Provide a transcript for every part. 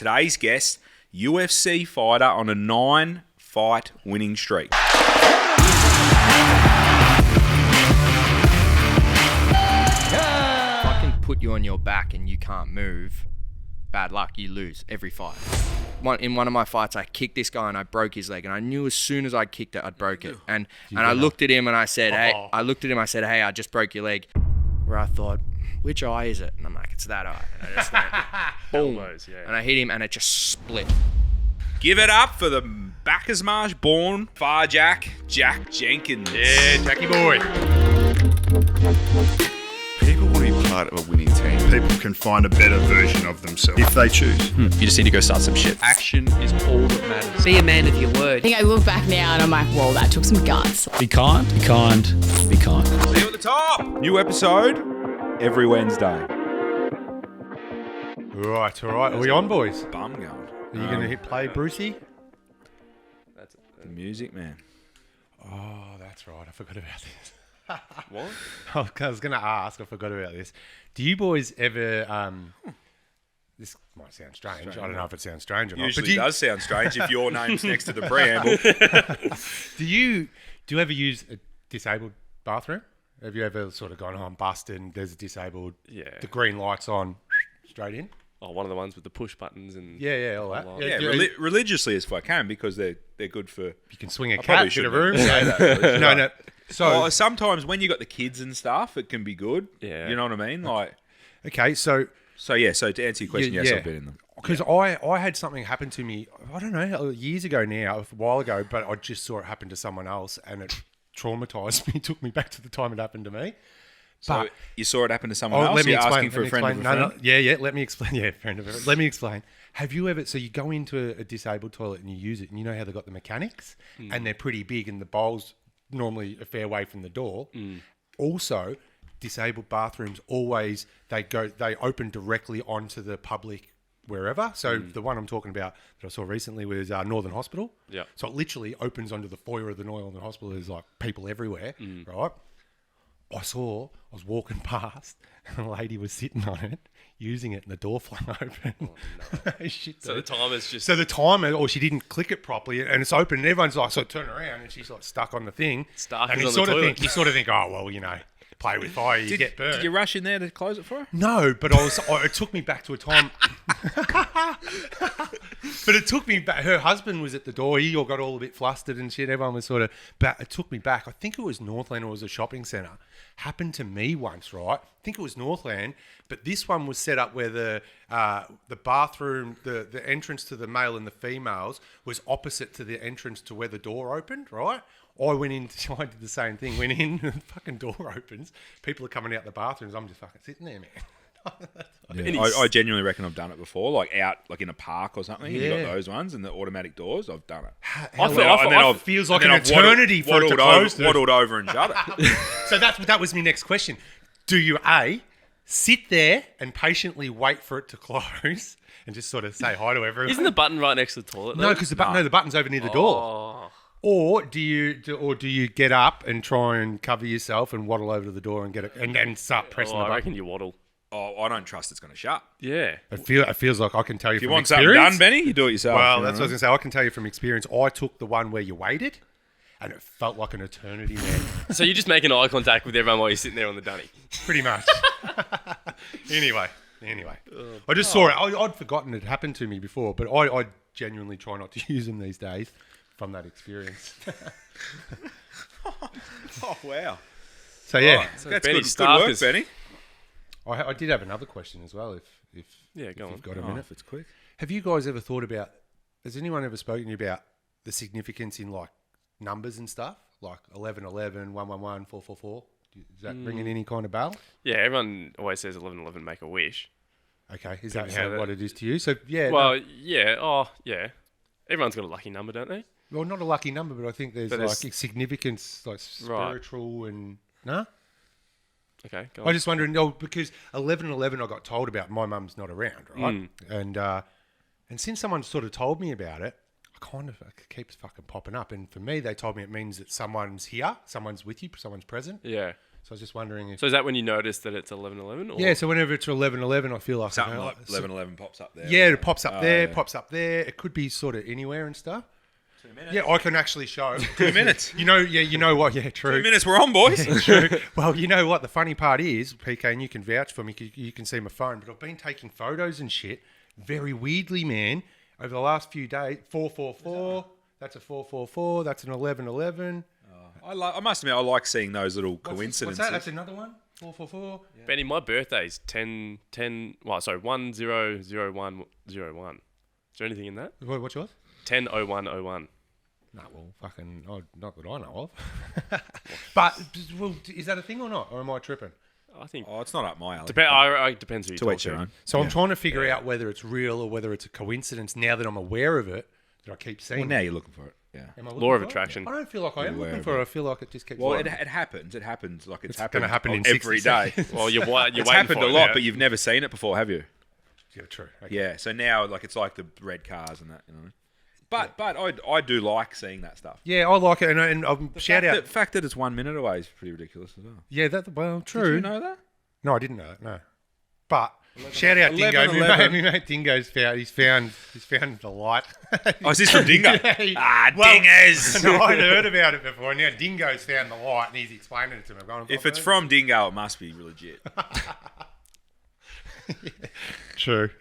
today's guest, UFC fighter on a 9-fight winning streak. If I can put you on your back and you can't move, bad luck, you lose every fight. In one of my fights, I kicked this guy and I broke his leg, and I knew as soon as I kicked it, I'd broke it. And I looked at him and I said, hey, I just broke your leg. Where I thought, which eye is it? And I'm like, it's that eye. And I just went, boom. And I hit him and it just split. Give it up for the Bacchus Marsh born PharJack, Jack Jenkins. Yeah, Jackie boy. People want to be part of a winning team. People can find a better version of themselves if they choose. You just need to go start some shit. Action is all that matters. Be a man of your word. I think I look back now and I'm like, whoa, that took some guts. Be kind, be kind, be kind. See you at the top. New episode every Wednesday. All right. Are we on, boys? Bum going. Are you going to hit play, Brucey? That's the music, man. Oh, that's right. I forgot about this. What? I was going to ask. I forgot about this. Do you boys ever... This might sound strange. I don't know if it sounds strange or not. Usually does sound strange if your name's next to the preamble. Do you ever use a disabled bathroom? Have you ever sort of gone, I'm busted and there's a disabled... Yeah. The green light's on, straight in? Oh, one of the ones with the push buttons and... Yeah, all that. Yeah, religiously as I can, because they're good for... You can swing a I cat, probably bit of shouldn't room. say that. No. So sometimes when you got the kids and stuff, it can be good. Yeah. You know what I mean? Like, okay, so So to answer your question, yes, I've been in them. because I had something happen to me, I don't know, years ago now, a while ago, but I just saw it happen to someone else and it traumatized me, took me back to the time it happened to me. So you saw it happen to someone else? You're asking for a friend of a friend? No, yeah, let me explain. Yeah, friend of a friend. Let me explain. Have you ever, so you go into a disabled toilet and you use it and you know how they've got the mechanics and they're pretty big and the bowl's normally a fair way from the door. Also, disabled bathrooms always, they open directly onto the public wherever. So the one I'm talking about that I saw recently was Northern Hospital. Yeah. So it literally opens onto the foyer of the Northern Hospital. There's like people everywhere, right? I was walking past and a lady was sitting on it, using it, and the door flung open. Oh, no. Shit, so the timer's just... So the timer, or she didn't click it properly, and it's open, and everyone's like, so turn around, and she's like stuck on the thing. And you sort of think, oh, well, you know, play with fire, you get burnt. Did you rush in there to close it for her? No, but it took me back to a time... But it took me back. Her husband was at the door. He all got all a bit flustered and shit. Everyone was sort of... But it took me back. I think it was Northland or it was a shopping centre. Happened to me once, right? I think it was Northland. But this one was set up where the bathroom, the entrance to the male and the females was opposite to the entrance to where the door opened, right? I went in, I did the same thing. Went in, the fucking door opens. People are coming out the bathrooms. I'm just fucking sitting there, man. Yeah. I genuinely reckon I've done it before, like out like in a park or something. Yeah. You got those ones and the automatic doors. I've done it. It feels like an eternity for it to close. Waddled over and shut it. So that was my next question. Do you sit there and patiently wait for it to close and just sort of say hi to everyone? Isn't the button right next to the toilet? No, because the button's over near the door. Or do you get up and try and cover yourself and waddle over to the door and get it and start pressing the button? I reckon you waddle. Oh, I don't trust it's going to shut. Yeah. It feels like I can tell you if you from want experience. Something done, Benny, you do it yourself. Well, that's what I was going to say. I can tell you from experience. I took the one where you waited, and it felt like an eternity, man. So you're just making eye contact with everyone while you're sitting there on the dunny? Pretty much. Anyway. I just saw it. I'd forgotten it happened to me before, but I genuinely try not to use them these days from that experience. Oh, wow. So, yeah. Right. So that's good work, Benny. I did have another question as well, if you've got a minute. If it's quick. Have you guys ever thought about, has anyone ever spoken to you about the significance in like numbers and stuff? Like 1111, 111, 444? Does that ring in any kind of bell? Yeah, everyone always says 1111 make a wish. Okay, is that what it is to you? So, yeah. Well, yeah. Oh, yeah. Everyone's got a lucky number, don't they? Well, not a lucky number, but I think there's like significance, like spiritual and... No? Okay, go on. I just wondering, because 1111 I got told about, my mum's not around, right? And since someone sort of told me about it, it keeps fucking popping up. And for me, they told me it means that someone's here, someone's with you, someone's present. Yeah. So I was just wondering if... So is that when you notice that it's 11:11? Yeah, so whenever it's 11:11, I feel like... Something like 11:11 pops up there. Yeah, it pops up there, pops up there. It could be sort of anywhere and stuff. 2 minutes. Yeah, I can actually show. 2 minutes. You know what? Yeah, true. 2 minutes, we're on, boys. True. Well, you know what? The funny part is, PK, and you can vouch for me, you can see my phone, but I've been taking photos and shit very weirdly, man, over the last few days. 444, that's a 444, that's an 11:11. I must admit, I like seeing those little coincidences. What's that? That's another one? 444? Yeah. Benny, my birthday's 10/01/01/01. Is there anything in that? What's yours? 10/01/01. No, well, fucking, not that I know of. But, well, is that a thing or not? Or am I tripping? I think. Oh, it's not up my alley. Depends who you To talk each your to. own. So I'm trying to figure out whether it's real or whether it's a coincidence now that I'm aware of it, that I keep seeing Well, now you're looking for it. Yeah. Am I looking Law of for it? attraction. I don't feel like I am looking for it. I feel like it just keeps... Well, going. it happens. It happens. Like it's gonna happened happen in every 60 day. seconds. Well, you're waiting It's happened for a it lot, now. but you've never seen it before, have you? Yeah, true. Okay. Yeah. So now, like, it's like the red cars and that, you know. But I do like seeing that stuff. Yeah, I like it, and shout out... The fact that it's 1 minute away is pretty ridiculous as well. Yeah, well, true. Did you know that? No, I didn't know that. No, but shout out Dingo. 11:11. My mate Dingo's found. He's found the light. Oh, is this from Dingo? Dingers! No, I'd heard about it before. Now Dingo's found the light, and he's explaining it to me. I'm going, If it's from Dingo, it must be legit. true.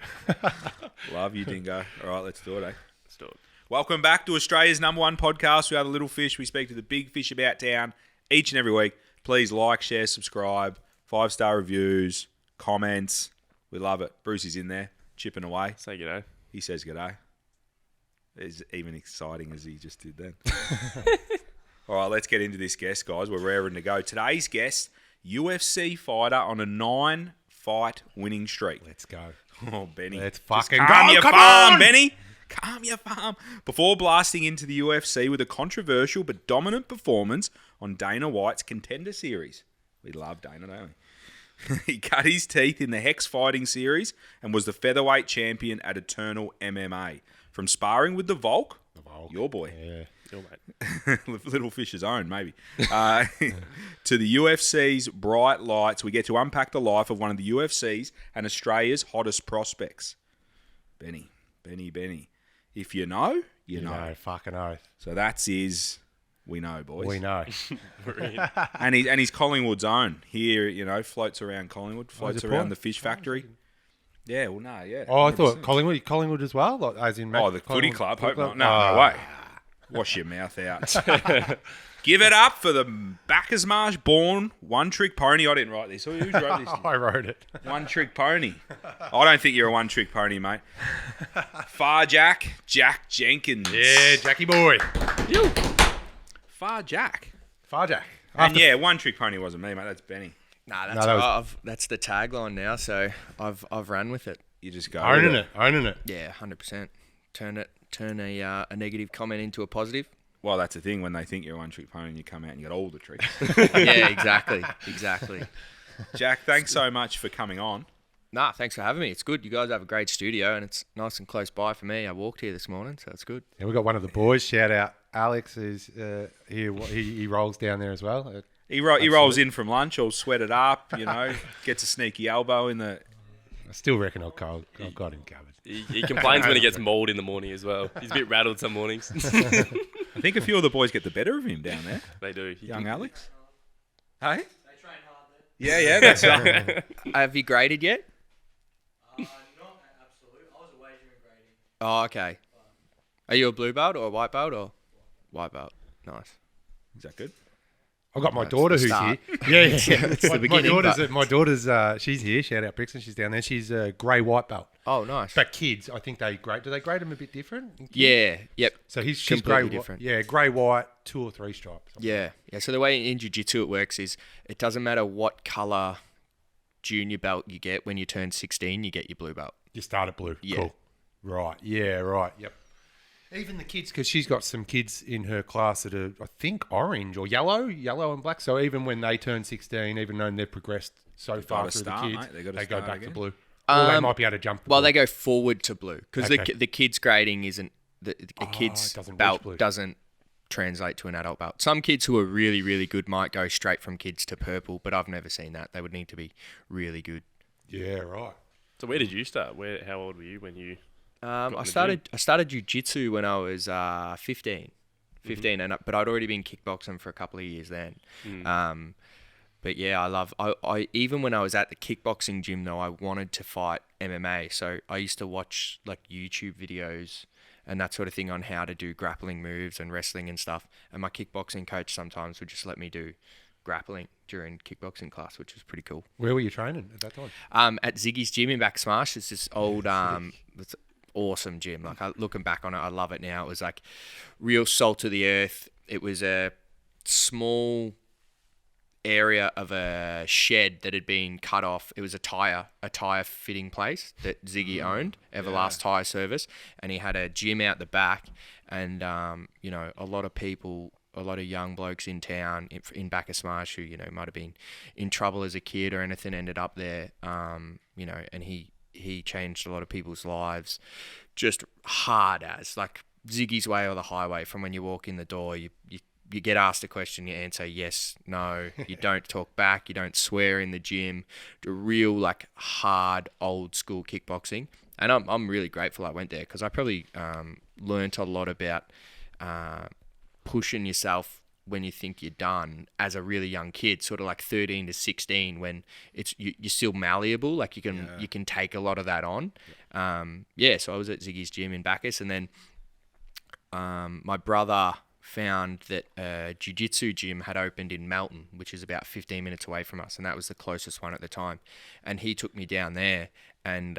Love you, Dingo. All right, let's do it, eh? Let's do it. Welcome back to Australia's #1 podcast. We are the Little Fish. We speak to the big fish about town each and every week. Please like, share, subscribe, 5-star reviews, comments. We love it. Bruce is in there, chipping away. Say g'day. He says g'day. It's even exciting as he just did then. All right, let's get into this guest, guys. We're raring to go. Today's guest, UFC fighter on a 9-fight winning streak. Let's go. Oh, Benny. Let's Just fucking calm go. your Come farm, on. Benny. Calm your farm. Before blasting into the UFC with a controversial but dominant performance on Dana White's Contender Series. We love Dana, don't we? He cut his teeth in the HEX fighting series and was the featherweight champion at Eternal MMA. From sparring with the Volk, your boy, Yeah. Your mate. Little Fish's own, maybe, to the UFC's bright lights, we get to unpack the life of one of the UFC's and Australia's hottest prospects. Benny. If you know, you know. No, fucking oath. So that's his... We know, boys. We know. And he's Collingwood's own. Here, you know, floats around Collingwood, floats around the fish factory. Yeah, well, no, yeah. Oh, I 100%. thought Collingwood as well, like, as in... Oh, the footy club? Hope not. No, Oh. no way. Wash your mouth out. Give it up for the Bacchusmarsh born one-trick pony. I didn't write this. Who wrote this? I wrote it. One-trick pony. I don't think you're a one-trick pony, mate. FharJack, Jack Jenkins. Yeah, Jackie boy. FharJack. FharJack. And yeah, one-trick pony wasn't me, mate. That's Benny. Nah, that's No, that was- right. That's the tagline now, so I've ran with it. You just go Owning with it. Yeah, 100%. Turn a negative comment into a positive. Well, that's the thing. When they think you're a one-trick pony and you come out and you got all the tricks. Yeah, exactly. Jack, thanks so much for coming on. Nah, thanks for having me. It's good. You guys have a great studio, and it's nice and close by for me. I walked here this morning, so it's good. Yeah, we got one of the boys. Shout out Alex, who's here. He rolls down there as well. He rolls in from lunch, all sweated up, you know, gets a sneaky elbow in the... I still reckon I've got him covered. He complains when he gets mauled in the morning as well. He's a bit rattled some mornings. I think a few of the boys get the better of him down there. They do. Young Alex. Hey? They train hard there. Yeah, that's right. Have you graded yet? Not absolute. I was a wagering grading. Oh, okay. Are you a blue belt or a white belt or white belt? Nice. Is that good? I've got my That's daughter the who's start. here. Yeah. It's the beginning, My daughter's she's here. Shout out Brixton. She's down there. She's a grey white belt. Oh, nice. But kids, I think they grade. Do they grade them a bit different? Kids? Yeah. Yep. So she's Completely grey different. Yeah, grey white, 2 or 3 stripes. Yeah. So the way in jiu-jitsu it works is it doesn't matter what color junior belt you get. When you turn 16, you get your blue belt. You start at blue. Yeah. Cool. Right. Yeah. Right. Yep. Even the kids, because she's got some kids in her class that are, I think, orange or yellow and black. So even when they turn 16, even though they've progressed so far gotta through start, the kids, mate. They gotta they go start back again. to blue. Or they might be able to jump. Well, blue. they go forward to blue because Okay. the kids grading isn't the it kids doesn't reach belt blue. doesn't translate to an adult belt. Some kids who are really, really good might go straight from kids to purple, but I've never seen that. They would need to be really good. Yeah, right. So where did you start? How old were you when you? I started JuiJitsu when I was 15, but I'd already been kickboxing for a couple of years then. But yeah, I even when I was at the kickboxing gym though, I wanted to fight MMA. So I used to watch like YouTube videos and that sort of thing on how to do grappling moves and wrestling and stuff. And my kickboxing coach sometimes would just let me do grappling during kickboxing class, which was pretty cool. Where were you training at that time? At Ziggy's gym in Back Smash. It's this old it's awesome gym. Like looking back on it, I love it now. It was like real salt of the earth. It was a small area of a shed that had been cut off. It was a tire fitting place that Ziggy owned, Everlast Tire Service, and he had a gym out the back. And you know, a lot of young blokes in town in Bacchus Smash who, you know, might have been in trouble as a kid or anything ended up there. You know, and he changed a lot of people's lives, just hard as like Ziggy's way or the highway. From when you walk in the door, you get asked a question, you answer yes, no. You don't talk back. You don't swear in the gym. The real like hard old school kickboxing. And I'm really grateful I went there because I probably learnt a lot about pushing yourself when you think you're done as a really young kid, sort of like 13 to 16, when you're still malleable. Like you can take a lot of that on. So I was at Ziggy's gym in Bacchus, and then my brother found that a jiu-jitsu gym had opened in Melton, which is about 15 minutes away from us, and that was the closest one at the time. And he took me down there, and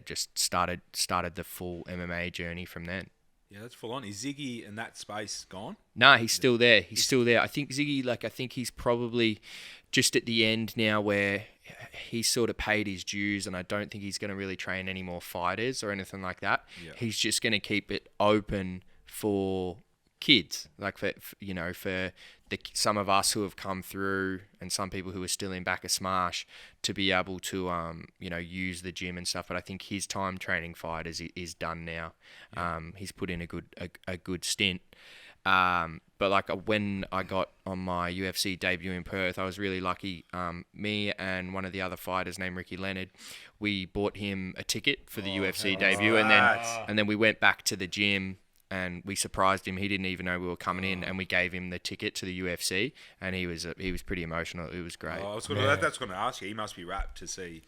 just started the full MMA journey from then. Yeah, that's full on. Is Ziggy in that space gone? No, he's still there. He's still there. I think Ziggy, I think he's probably just at the end now where he's sort of paid his dues, and I don't think he's going to really train any more fighters or anything like that. Yeah. He's just going to keep it open for kids, like for some of us who have come through and some people who are still in Back of Smash to be able to use the gym and stuff. But I think his time training fighters is done now. Yeah. He's put in a good stint. But like when I got on my UFC debut in Perth, I was really lucky. Me and one of the other fighters named Ricky Leonard, we bought him a ticket for the UFC debut, and then we went back to the gym. And we surprised him. He didn't even know we were coming in, and we gave him the ticket to the UFC, and he was pretty emotional. It was great. That's what I ask you. He must be rapt to see.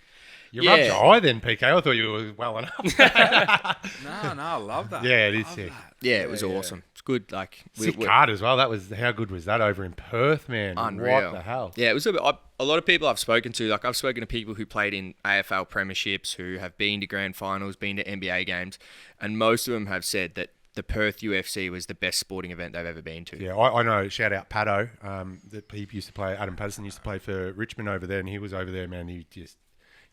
You rubbed your eye then, PK. I thought you were well enough. No, I love that. Yeah, it is sick. Yeah, it was awesome. It's good. Like sick card as well. How good was that over in Perth, man? Unreal. What the hell? Yeah, it was a lot of people I've spoken to. Like I've spoken to people who played in AFL premierships, who have been to grand finals, been to NBA games, and most of them have said that the Perth UFC was the best sporting event they've ever been to. Yeah, I know. Shout out Paddo. That he used to play. Adam Patterson used to play for Richmond over there, and he was over there, man. He's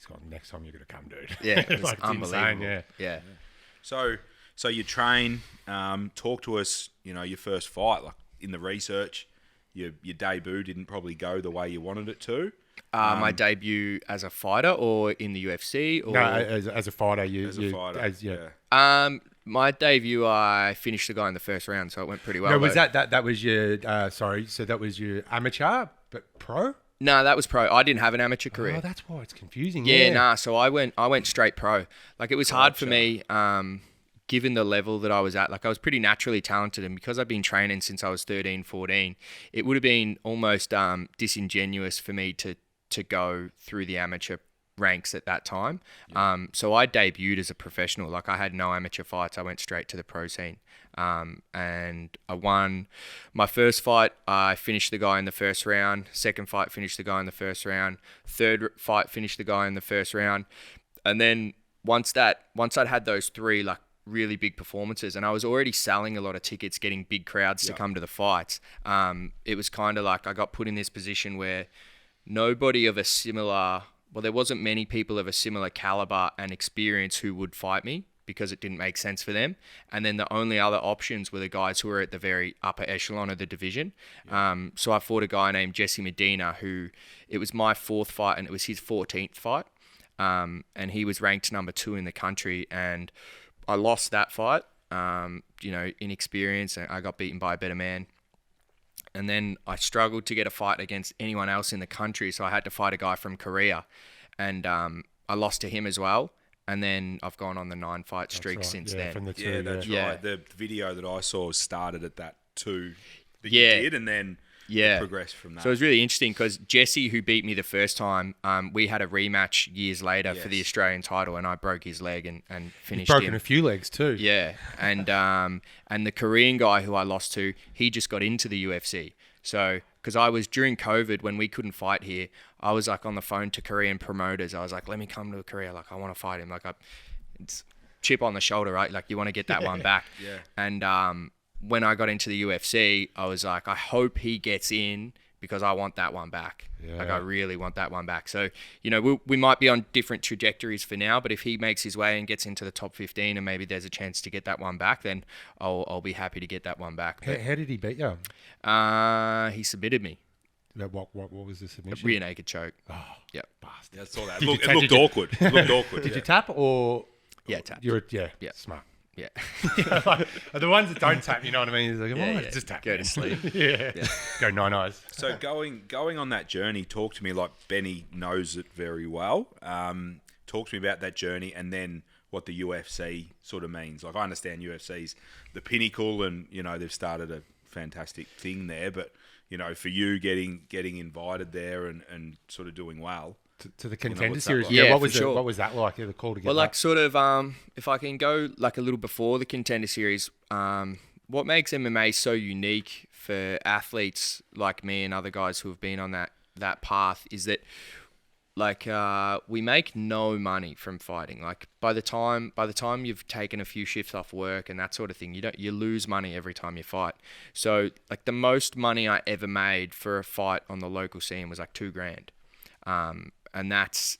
gone. Next time you're gonna come, dude. Yeah, it was like, unbelievable. Insane, yeah. So you train. Talk to us. You know, your first fight, like in the research, your debut didn't probably go the way you wanted it to. My debut as a fighter or in the UFC? Or... No, as a fighter. My debut, I finished the guy in the first round, so it went pretty well. No, was that was your so that was your amateur but pro? No, that was pro. I didn't have an amateur career. Oh, that's why it's confusing. So I went straight pro. Like it was hard for me, given the level that I was at. Like I was pretty naturally talented, and because I've been training since I was 13, 14, it would have been almost disingenuous for me to go through the amateur ranks at that time. So I debuted as a professional. Like I had no amateur fights. I went straight to the pro scene. And I won my first fight. I finished the guy in the first round. Second fight, finished the guy in the first round. Third fight, finished the guy in the first round. And then once I'd had those three like really big performances, and I was already selling a lot of tickets, getting big crowds to come to the fights. It was kind of like I got put in this position where nobody of a similar... Well, there wasn't many people of a similar caliber and experience who would fight me because it didn't make sense for them. And then the only other options were the guys who were at the very upper echelon of the division. So I fought a guy named Jesse Medina, who it was my fourth fight and it was his 14th fight. And he was ranked number 2 in the country. And I lost that fight. inexperienced, and I got beaten by a better man. And then I struggled to get a fight against anyone else in the country, so I had to fight a guy from Korea, and I lost to him as well. And then I've gone on the 9-fight streak since then. From the two, Yeah, that's Yeah. right. The video that I saw started at that 2 that Yeah. you did, and then Yeah. it progressed from that. So it was really interesting because Jesse, who beat me the first time, we had a rematch years later for the Yes. Australian title, and I broke his leg and finished Broken him. a few legs too. Yeah, and the Korean guy who I lost to, he just got into the UFC. So, because I was during COVID when we couldn't fight here, I was like on the phone to Korean promoters. I was like, "Let me come to Korea. Like, I want to fight him. Like, it's chip on the shoulder, right? Like, you want to get that one back." Yeah. And when I got into the UFC, I was like, I hope he gets in because I want that one back. Like, I really want that one back. So, we might be on different trajectories for now, but if he makes his way and gets into the top 15 and maybe there's a chance to get that one back, then I'll be happy to get that one back. How did he beat you? He submitted me. What was the submission? Rear naked choke. Oh, Yep. bastard. Yeah, I saw that. Did you It ta- looked did you- awkward. It looked awkward. Did yeah. you tap or? Yeah, tap. Yeah, smart. Yeah. The ones that don't tap, you know what I mean? It's like, Yeah, just tap. Go man. to sleep. yeah. Go 9 eyes. So going on that journey, talk to me like Benny knows it very well. Talk to me about that journey and then what the UFC sort of means. Like, I understand UFC's the pinnacle, and they've started a fantastic thing there. But for you getting invited there and sort of doing well. To the Contender what's that Series. like? Yeah, What for was sure. what was that like? The call to get Well, like that? sort of, if I can go like a little before the Contender Series, what makes MMA so unique for athletes like me and other guys who have been on that path is that, like, we make no money from fighting. Like, by the time you've taken a few shifts off work and that sort of thing, you lose money every time you fight. So, like, the most money I ever made for a fight on the local scene was like $2,000. And that's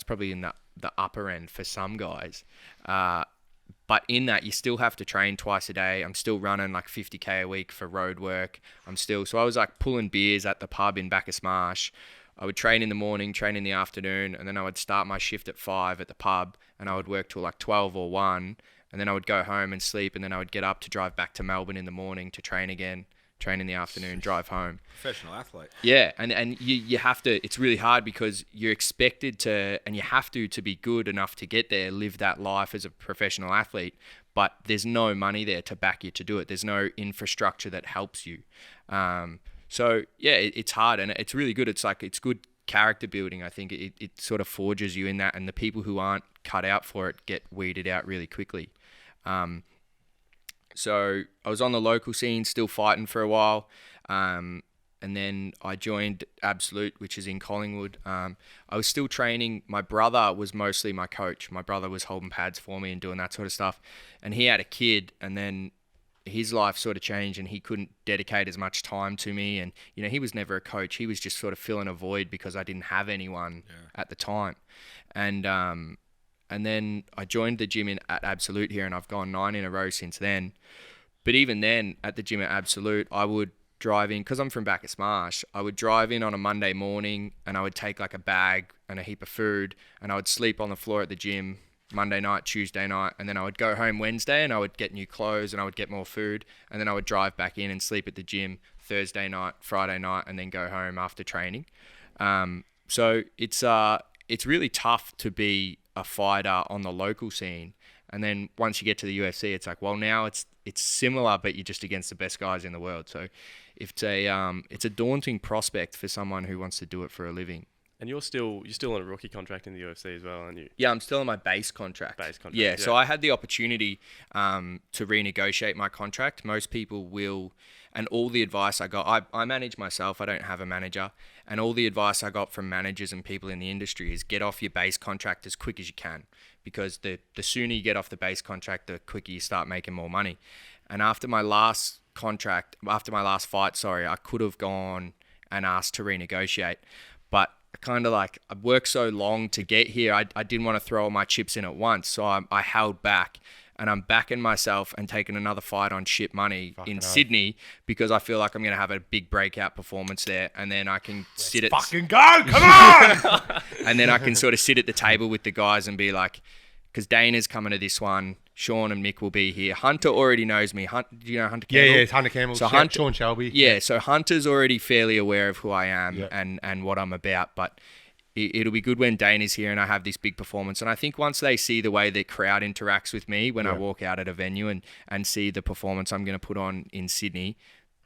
probably in the upper end for some guys. But in that, you still have to train twice a day. I'm still running like 50K a week for road work. So I was like pulling beers at the pub in Bacchus Marsh. I would train in the morning, train in the afternoon, and then I would start my shift at 5 at the pub, and I would work till like 12 or 1, and then I would go home and sleep, and then I would get up to drive back to Melbourne in the morning to train again, train in the afternoon, drive home. Professional athlete. Yeah, and you have to, it's really hard because you're expected to, and you have to be good enough to get there, live that life as a professional athlete, but there's no money there to back you to do it. There's no infrastructure that helps you. So yeah, it's hard, and it's really good. It's good character building. I think it sort of forges you in that, and the people who aren't cut out for it get weeded out really quickly. So I was on the local scene, still fighting for a while. And then I joined Absolute, which is in Collingwood. I was still training. My brother was mostly my coach. My brother was holding pads for me and doing that sort of stuff. And he had a kid, and then his life sort of changed, and he couldn't dedicate as much time to me. And, he was never a coach. He was just sort of filling a void because I didn't have anyone at the time. And then I joined the gym at Absolute here, and I've gone 9 in a row since then. But even then, at the gym at Absolute, I would drive in, because I'm from Bacchus Marsh, I would drive in on a Monday morning, and I would take like a bag and a heap of food, and I would sleep on the floor at the gym Monday night, Tuesday night, and then I would go home Wednesday, and I would get new clothes, and I would get more food, and then I would drive back in and sleep at the gym Thursday night, Friday night, and then go home after training. So it's really tough to be a fighter on the local scene, and then once you get to the UFC, it's like, well, now it's similar, but you're just against the best guys in the world. So it's a daunting prospect for someone who wants to do it for a living. And you're still on a rookie contract in the UFC as well, aren't you? Yeah, I'm still on my base contract. Yeah. So I had the opportunity to renegotiate my contract. Most people will, and all the advice I got, I manage myself, I don't have a manager, and all the advice I got from managers and people in the industry is get off your base contract as quick as you can, because the sooner you get off the base contract, the quicker you start making more money. And after my last fight, I could have gone and asked to renegotiate, but kind of like I worked so long to get here, I didn't want to throw all my chips in at once, so I held back, and I'm backing myself and taking another fight on ship money in Sydney, because I feel like I'm going to have a big breakout performance there, and then I can Fucking go! Come on! and then I can sort of sit at the table with the guys and be like, because Dana's coming to this one, Sean and Mick will be here. Hunter already knows me. Do you know Hunter Yeah, Campbell? yeah, it's Hunter Campbell, So Sean Shelby. Yeah, so Hunter's already fairly aware of who I am Yep. and what I'm about, but it'll be good when Dana's here and I have this big performance. And I think once they see the way the crowd interacts with me when I walk out at a venue and see the performance I'm going to put on in Sydney,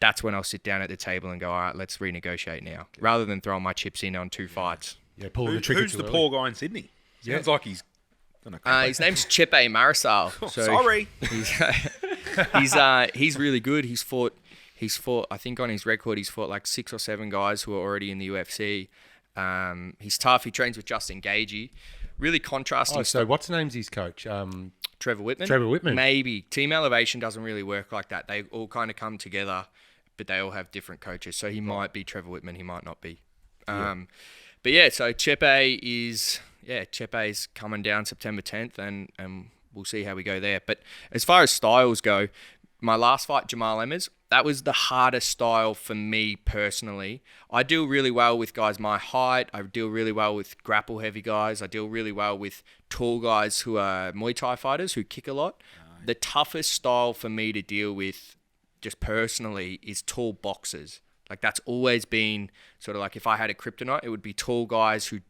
that's when I'll sit down at the table and go, all right, let's renegotiate now, rather than throwing my chips in on 2 fights. Yeah, pulling the trigger Who's too the early. poor guy in Sydney? Sounds like he's... His name's Chepe Mariscal. So Sorry. He's really good. He's fought. I think on his record, he's fought like 6 or 7 guys who are already in the UFC. He's tough. He trains with Justin Gagey. Really contrasting. So what's name's his coach? Trevor Whitman. Trevor Whitman. Maybe. Team Elevation doesn't really work like that. They all kind of come together, but they all have different coaches. So he might be Trevor Whitman. He might not be. But yeah, so Chepe's coming down September 10th, and we'll see how we go there. But as far as styles go, my last fight, Jamal Emmers, that was the hardest style for me personally. I deal really well with guys my height. I deal really well with grapple heavy guys. I deal really well with tall guys who are Muay Thai fighters who kick a lot. The toughest style for me to deal with, just personally, is tall boxers. Like, that's always been sort of like, if I had a kryptonite, it would be tall guys who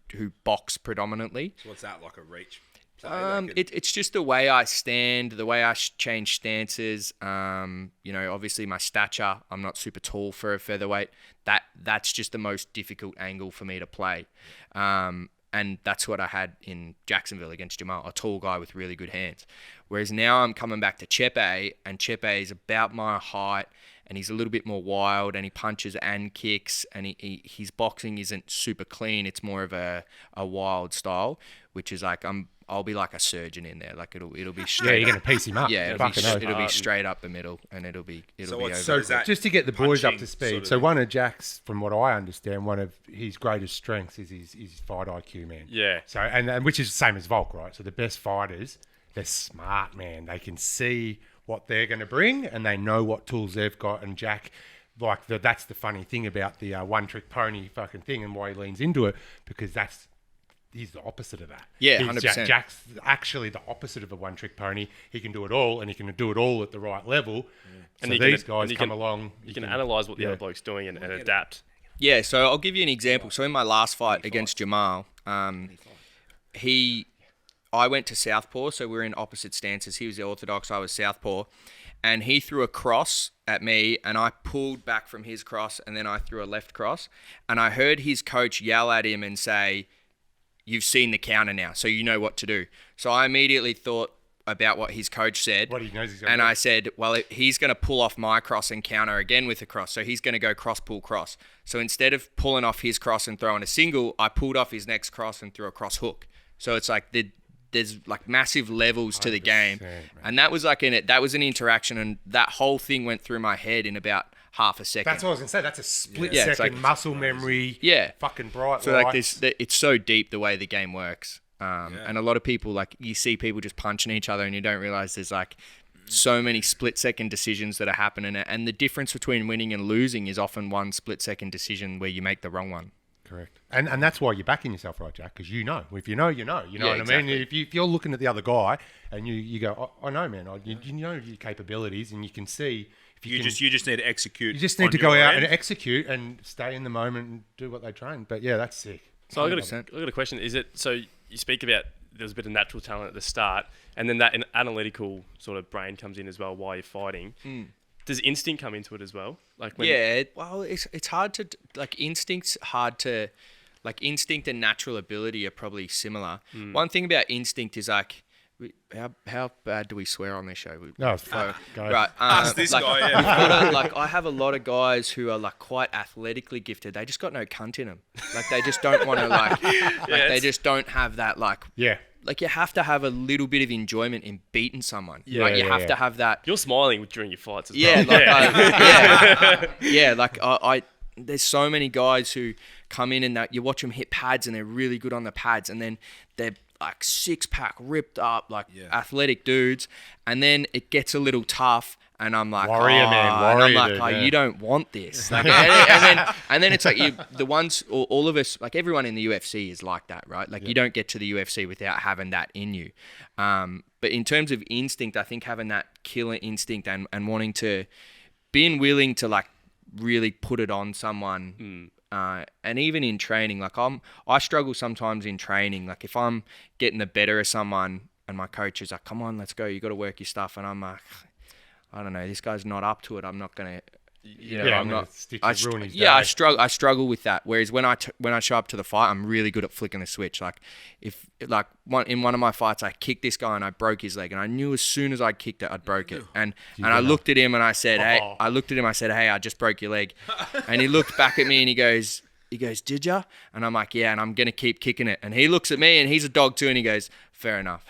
box predominantly. So what's that, like a reach? It's just the way I stand, the way I change stances. Obviously my stature, I'm not super tall for a featherweight. That's just the most difficult angle for me to play. And that's what I had in Jacksonville against Jamal, a tall guy with really good hands. Whereas now I'm coming back to Chepe, and Chepe is about my height, and he's a little bit more wild, and he punches and kicks, and his boxing isn't super clean. It's more of a wild style, which is like I'll be like a surgeon in there. Like it'll be straight. Yeah, you're going to piece him up. Yeah, it'll be straight up the middle, and it'll be over. So is that just to get the boys up to speed. sort of- So one of Jack's, from what I understand, one of his greatest strengths is his fight IQ, man. Yeah. So and which is the same as Volk, right? So the best fighters, they're smart, man. They can see what they're going to bring, and they know what tools they've got. And Jack, that's the funny thing about the one-trick pony fucking thing, and why he leans into it, because he's the opposite of that. Yeah, 100%. Jack's actually the opposite of a one-trick pony. He can do it all, and he can do it all at the right level. And So these guys come along. You can analyse what the other bloke's doing and adapt. Yeah, so I'll give you an example. So in my last fight against Jamal, I went to southpaw, so we're in opposite stances. He was the orthodox, I was southpaw, and he threw a cross at me, and I pulled back from his cross, and then I threw a left cross, and I heard his coach yell at him and say, "You've seen the counter now, so you know what to do." So I immediately thought about what his coach said, What he knows he's gonna and do. I said, well, he's going to pull off my cross and counter again with a cross, so he's going to go cross, pull, cross. So instead of pulling off his cross and throwing a single, I pulled off his next cross and threw a cross hook. So it's like there's like massive levels to the game, man. and that was an interaction, and that whole thing went through my head in about half a second. That's what I was going to say. That's a split Yeah, it's second like- muscle memory. Yeah. Fucking bright So lights. like this, it's so deep the way the game works, and a lot of people, like, you see people just punching each other, and you don't realize there's like so many split-second decisions that are happening, and the difference between winning and losing is often one split-second decision where you make the wrong one. Correct. And that's why you're backing yourself, right, Jack? Because you know. If you know, you know. You know Yeah, what I mean? exactly. If you're looking at the other guy and you go, I know, man. You know your capabilities, and you can see. If You can, just need to execute. you just need on to go your out end. and execute and stay in the moment and do what they train. But yeah, that's sick. So I got a question. Is it so you speak about there's a bit of natural talent at the start, and then that analytical sort of brain comes in as well while you're fighting. Does instinct come into it as well? Like when It's hard to instinct and natural ability are probably similar. One thing about instinct is like, how bad do we swear on this show? No, it's fine. Go. Right. Ask this guy, yeah. we've got I have a lot of guys who are like quite athletically gifted. They just got no cunt in them. Like they just don't want to they just don't have that Yeah. Like you have to have a little bit of enjoyment in beating someone. Yeah, like you yeah, have yeah. to have that. you're smiling during your fights as Yeah, well. like I there's so many guys who come in and that you watch them hit pads and they're really good on the pads, and then they're like six-pack ripped up, like athletic dudes, and then it gets a little tough, and I'm like, Warrior, man, and I'm warrior, like, dude, oh, yeah. you don't want this. Like, and then it's like the ones, all of us, like everyone in the UFC is like that, right? Like you don't get to the UFC without having that in you. But in terms of instinct, I think having that killer instinct and wanting to, being willing to like really put it on someone, and even in training, like I struggle sometimes in training. Like if I'm getting the better of someone and my coach is like, come on, let's go, you got to work your stuff. And I'm like, I don't know, this guy's not up to it. I'm not going to, I'm not. I struggle with that. Whereas when I show up to the fight, I'm really good at flicking the switch. Like in one of my fights, I kicked this guy and I broke his leg, and I knew as soon as I kicked it, I'd broke it. And I looked at him and I said, hey, I just broke your leg. And he looked back at me and he goes, did ya? And I'm like, yeah, and I'm gonna keep kicking it. And he looks at me and he's a dog too, and he goes, fair enough.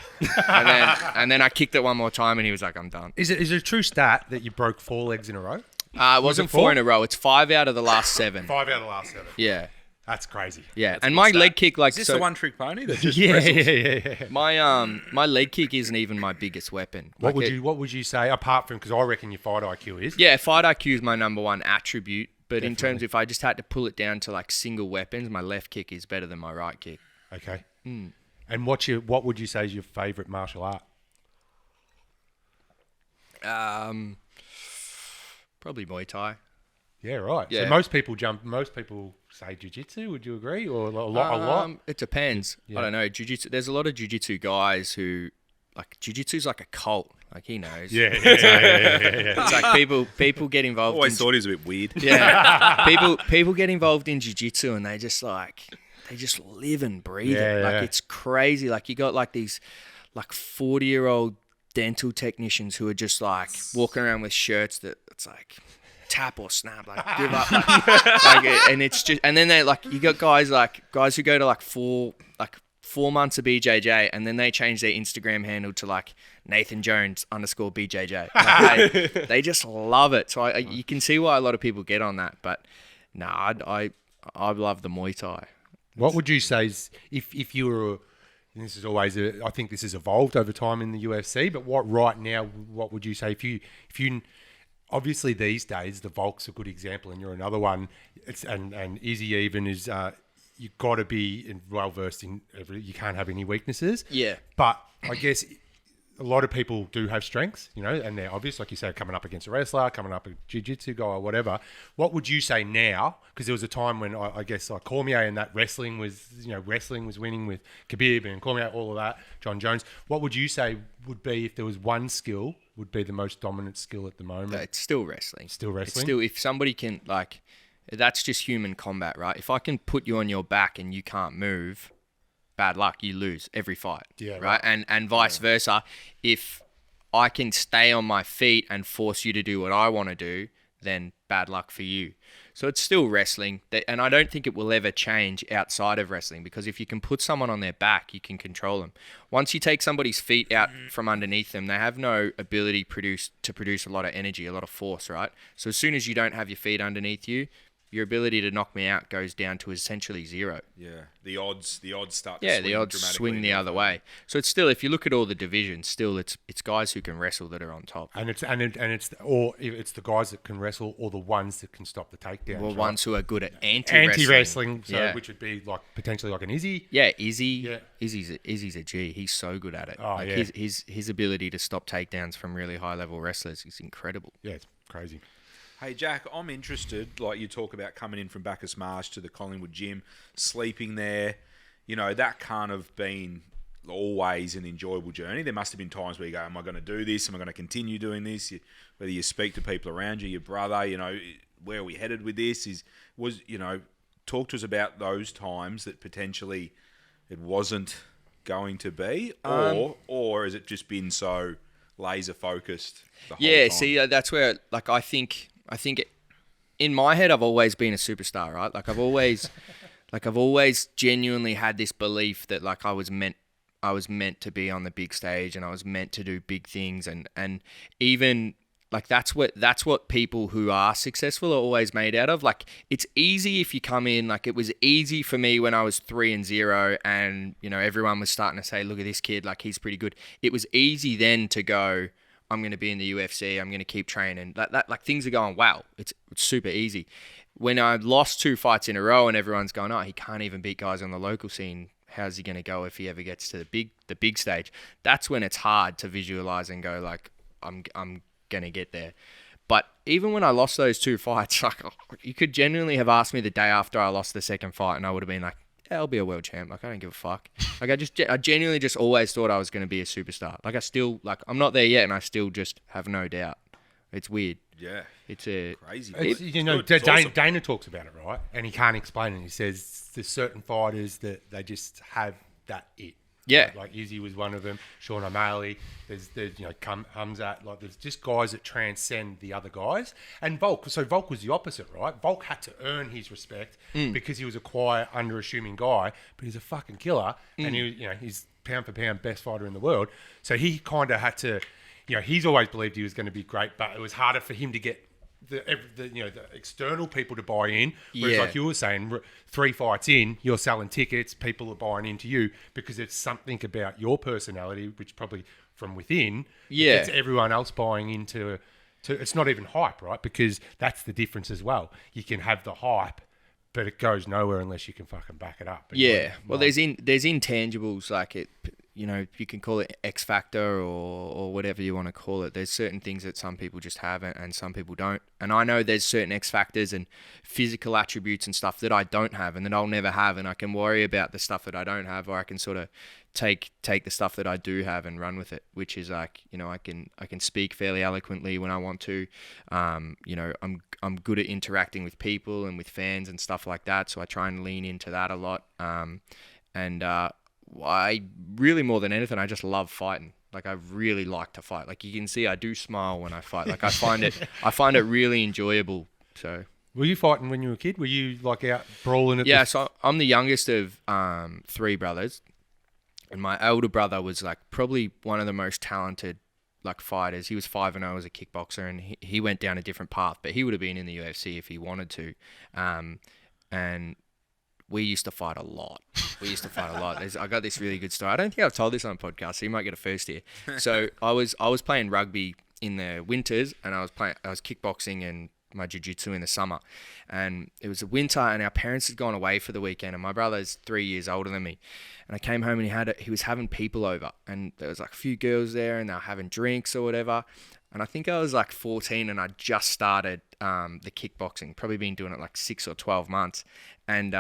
and then I kicked it one more time and he was like, I'm done. Is it a true stat that you broke 4 legs in a row? It wasn't 4 in a row. It's 5 out of the last 7. 5 out of the last 7. Yeah. That's crazy. Yeah. That's and my stat. leg kick, like, Is this so, the one-trick pony that just Yeah. my leg kick isn't even my biggest weapon. What would you say apart from, because I reckon your fight IQ is? Yeah, fight IQ is my number one attribute. But in terms of if I just had to pull it down to like single weapons, my left kick is better than my right kick. Okay. And what would you say is your favourite martial art? Probably Muay Thai. Yeah, right. Yeah. So most people say jiu-jitsu, would you agree? Or a lot? It depends. Yeah. I don't know. Jiu-jitsu, there's a lot of jiu-jitsu guys who, like, jiu-jitsu's like a cult. Like, he knows. Yeah. It's like people get involved always in... thought he was a bit weird. Yeah. People get involved in jiu-jitsu and they just live and breathe it. Like, it's crazy. Like, you got like these like 40-year-old dental technicians who are just like walking around with shirts that it's like tap or snap, like give up, and it's just, and then they like, you got guys who go to like 4 months of BJJ and then they change their Instagram handle to like Nathan Jones _BJJ. Like, they just love it. So you can see why a lot of people get on that. But no, I love the Muay Thai. What would you say is if you were? And this is always I think this has evolved over time in the UFC. But what would you say if you obviously these days the Volk's a good example and you're another one. And Izzy even is. You've got to be well versed in you can't have any weaknesses. Yeah. But I guess a lot of people do have strengths, and they're obvious, like you say, coming up against a wrestler, coming up a jiu-jitsu guy or whatever. What would you say now? Because there was a time when I guess like Cormier and that wrestling was winning with Khabib and Cormier, all of that, John Jones. What would you say would be, if there was one skill, would be the most dominant skill at the moment? It's still wrestling. Still wrestling? It's still, if somebody can, like, that's just human combat, right? If I can put you on your back and you can't move, bad luck, you lose every fight. Yeah, right. And vice versa. If I can stay on my feet and force you to do what I want to do, then bad luck for you. So it's still wrestling, and I don't think it will ever change outside of wrestling, because if you can put someone on their back, you can control them. Once you take somebody's feet out from underneath them, they have no ability to produce a lot of energy, a lot of force, right? So as soon as you don't have your feet underneath you, your ability to knock me out goes down to essentially zero. Yeah, the odds start. Yeah, to the odds swing the other way. So it's still, if you look at all the divisions, still it's guys who can wrestle that are on top. And it's the guys that can wrestle, or the ones that can stop the takedowns. Or right? ones who are good at anti-wrestling. Which would be like potentially like an Izzy. Yeah, Izzy. Yeah. Izzy's a G. He's so good at it. Oh, like yeah. His ability to stop takedowns from really high level wrestlers is incredible. Yeah, it's crazy. Hey, Jack, I'm interested, like you talk about coming in from Bacchus Marsh to the Collingwood gym, sleeping there. That can't have been always an enjoyable journey. There must have been times where you go, am I going to do this? Am I going to continue doing this? Whether you speak to people around you, your brother, where are we headed with this? Talk to us about those times that potentially it wasn't going to be, or has it just been so laser focused the whole time? See, that's where, like, I think in my head, I've always been a superstar, right? Like, I've always genuinely had this belief that, like, I was meant to be on the big stage and I was meant to do big things, and even like that's what people who are successful are always made out of. Like, it's easy if you come in, like it was easy for me when I was 3-0 and everyone was starting to say, look at this kid, like he's pretty good. It was easy then to go, I'm going to be in the UFC, I'm going to keep training. That like things are going, wow, it's super easy. When I lost 2 fights in a row and everyone's going, oh, he can't even beat guys on the local scene, how's he going to go if he ever gets to the big stage? That's when it's hard to visualize and go like, I'm going to get there. But even when I lost those 2 fights, like, you could genuinely have asked me the day after I lost the second fight, and I would have been like, yeah, I'll be a world champ. Like, I don't give a fuck. Like, I genuinely just always thought I was going to be a superstar. Like, I still, like, I'm not there yet, and I still just have no doubt. It's weird. Yeah. It's crazy. Dana, Dana talks about it, right? And he can't explain it. He says there's certain fighters that they just have that it. Yeah. Like Izzy was one of them. Sean O'Malley. There's Hamzat. Like, there's just guys that transcend the other guys. And Volk. So Volk was the opposite, right? Volk had to earn his respect because he was a quiet, underassuming guy, but he's a fucking killer, and he's pound for pound best fighter in the world. So he kind of had to. He's always believed he was going to be great, but it was harder for him to get the external people to buy in. Whereas, like you were saying, 3 fights in, you're selling tickets, people are buying into you because it's something about your personality, which probably from within gets everyone else buying into. It's not even hype, right? Because that's the difference as well. You can have the hype, but it goes nowhere unless you can fucking back it up. Well, there's intangibles like it. You can call it X factor or whatever you want to call it. There's certain things that some people just have and some people don't. And I know there's certain X factors and physical attributes and stuff that I don't have and that I'll never have. And I can worry about the stuff that I don't have, or I can sort of take the stuff that I do have and run with it, which is like, I can speak fairly eloquently when I want to. I'm good at interacting with people and with fans and stuff like that. So I try and lean into that a lot. I really, more than anything, I just love fighting. Like, I really like to fight. Like, you can see I do smile when I fight. Like, I find it really enjoyable. So, were you fighting when you were a kid? Were you like out brawling at so I'm the youngest of 3 brothers, and my older brother was like probably one of the most talented like fighters. He was 5-0 as a kickboxer, and he went down a different path, but he would have been in the UFC if he wanted to. And we used to fight a lot. I got this really good story. I don't think I've told this on a podcast, so you might get a first here. So I was playing rugby in the winters, and I was kickboxing and my jiu-jitsu in the summer. And it was a winter, and our parents had gone away for the weekend, and my brother's 3 years older than me. And I came home, and he was having people over, and there was like a few girls there, and they were having drinks or whatever. And I think I was like 14, and I just started the kickboxing. Probably been doing it like 6 or 12 months. And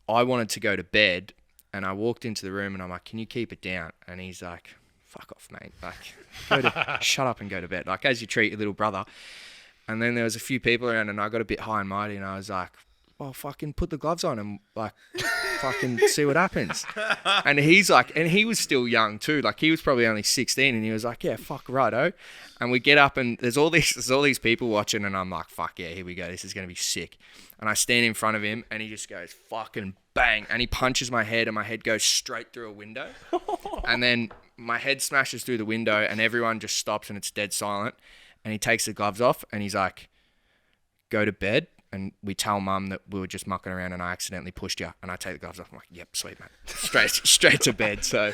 I wanted to go to bed, and I walked into the room, and I'm like, "Can you keep it down?" And he's like, "Fuck off, mate. Like, shut up and go to bed. Like, as you treat your little brother." And then there was a few people around, and I got a bit high and mighty, and I was like, "Well, fucking put the gloves on and like, fucking see what happens." And he's like, and he was still young too. Like, he was probably only 16, and he was like, "Yeah, fuck righto." And we get up, and there's all these people watching, and I'm like, "Fuck yeah, here we go. This is gonna be sick." And I stand in front of him, and he just goes fucking bang, and he punches my head, and my head goes straight through a window. And then my head smashes through the window, and everyone just stops, and it's dead silent. And he takes the gloves off, and he's like, "Go to bed." And we tell mum that we were just mucking around and I accidentally pushed you. And I take the gloves off. I'm like, "Yep, sweet, mate." Straight to bed. So,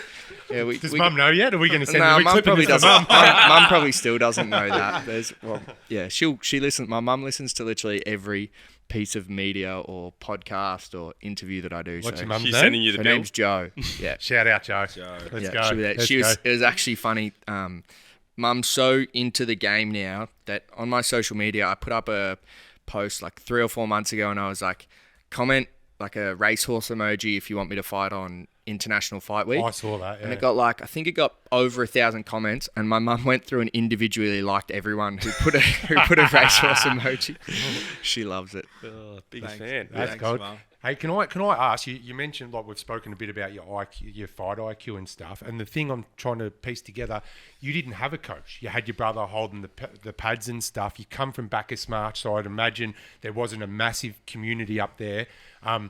yeah. Does mum know yet? Are we going to send no, her? Mum probably doesn't. Mum probably still doesn't know that. She listens. My mum listens to literally every piece of media or podcast or interview that I do. What's so your mum's She's name? sending you the Her bill. name's Jo. Yeah. Shout out, Joe. Let's go. It was actually funny. Mum's so into the game now that on my social media, I put up a post like 3 or 4 months ago, and I was like, comment like a racehorse emoji if you want me to fight on International Fight Week. I saw that, yeah. And it got I think it got over 1,000 comments, and my mum went through and individually liked everyone who put a racehorse emoji. She loves it. Biggest fan. That's good. Mum. Hey, can I ask you? You mentioned like we've spoken a bit about your IQ, your fight IQ and stuff. And the thing I'm trying to piece together, you didn't have a coach. You had your brother holding the pads and stuff. You come from Bacchus March, so I'd imagine there wasn't a massive community up there. And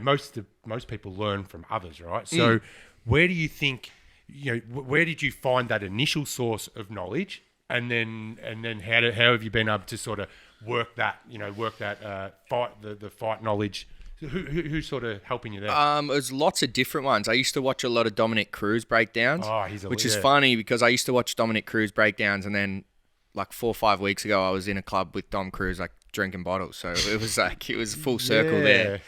most people learn from others, right? So where do you think? Where did you find that initial source of knowledge? And then how have you been able to sort of work that fight the fight knowledge? Who's sort of helping you there? There's lots of different ones. I used to watch a lot of Dominic Cruz breakdowns, which is yeah. funny because I used to watch Dominic Cruz breakdowns, and then like 4 or 5 weeks ago, I was in a club with Dom Cruz, like drinking bottles. So it was like, it was full circle there.